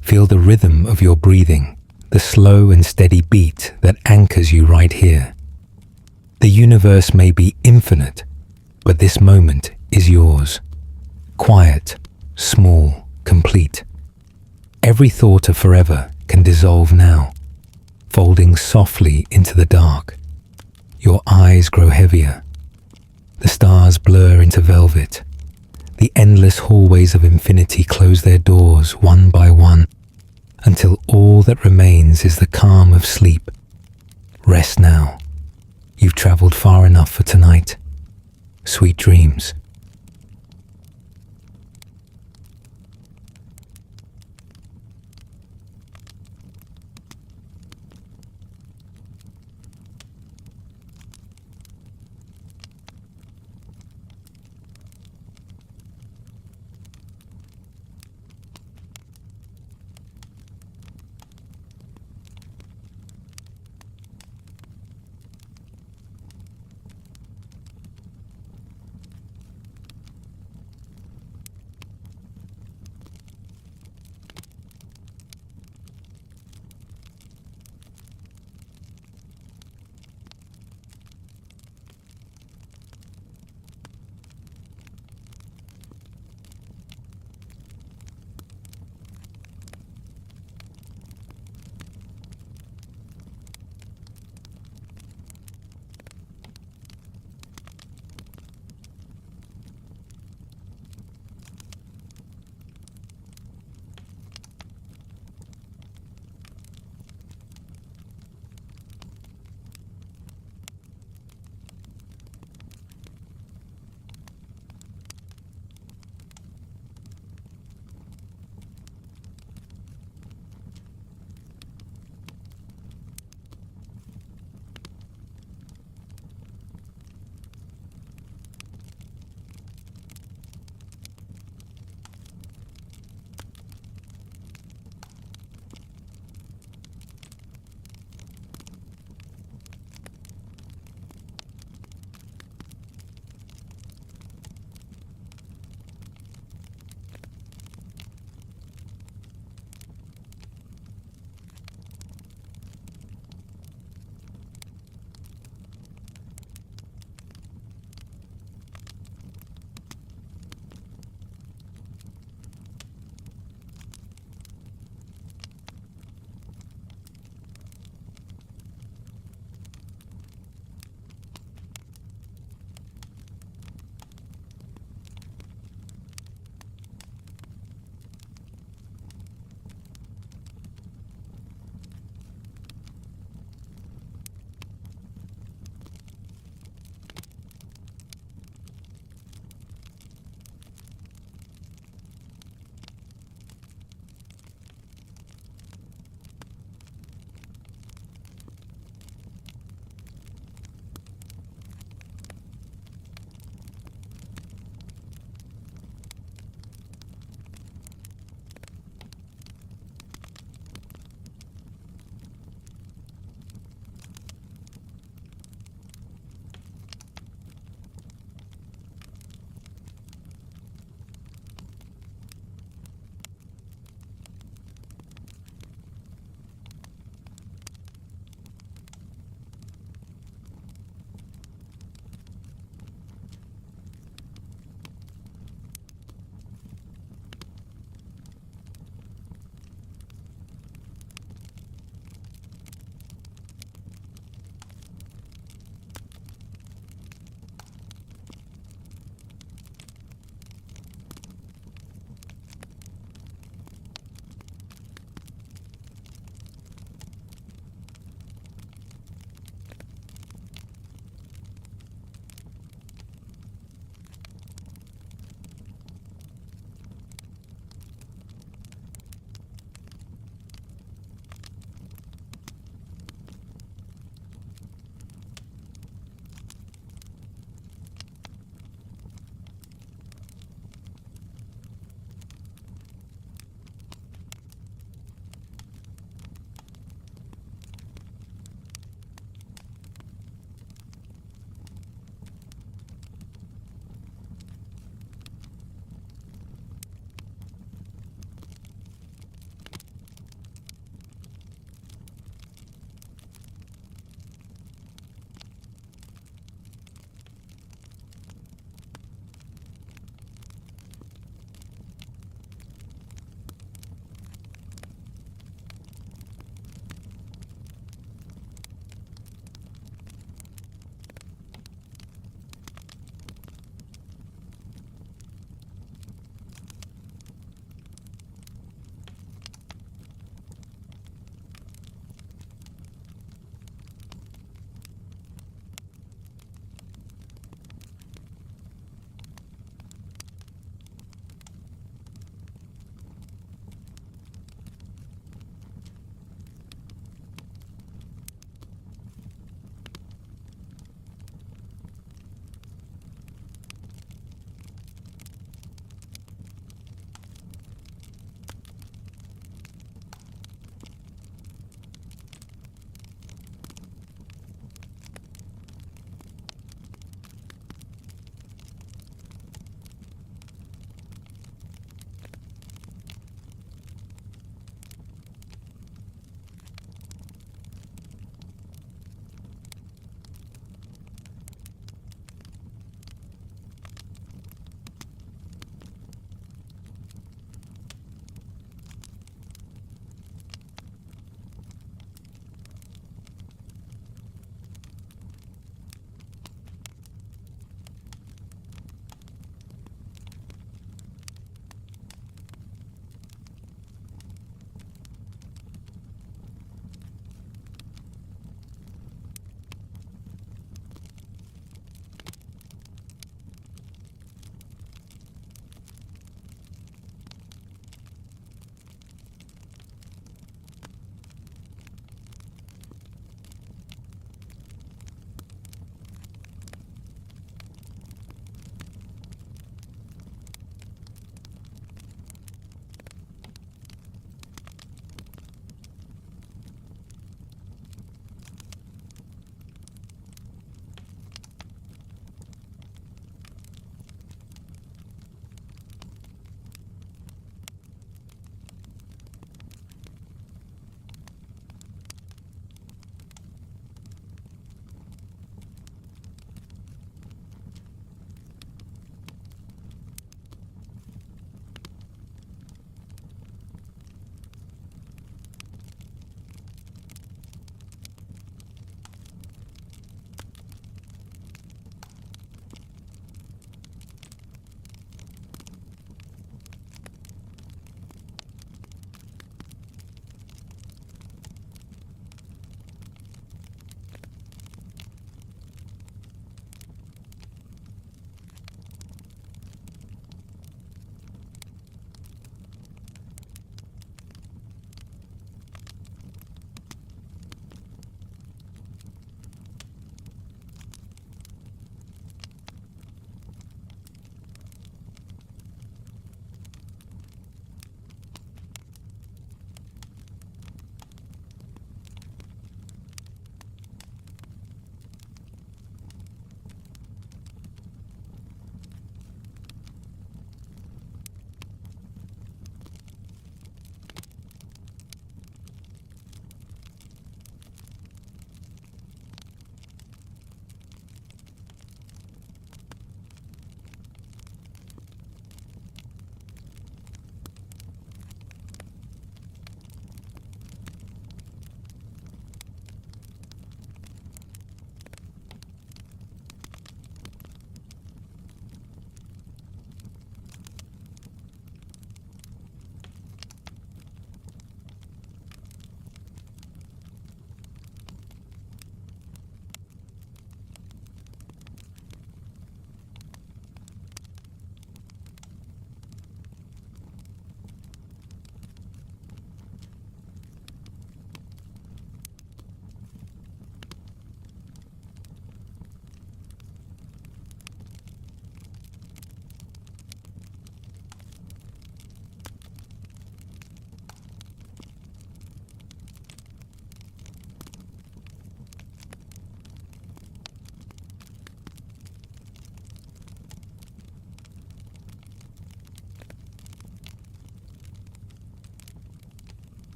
Feel the rhythm of your breathing, the slow and steady beat that anchors you right here. The universe may be infinite, but this moment is yours. Quiet, small, complete. Every thought of forever can dissolve now, folding softly into the dark. Your eyes grow heavier. The stars blur into velvet. The endless hallways of infinity close their doors one by one, until all that remains is the calm of sleep. Rest now. You've traveled far enough for tonight. Sweet dreams.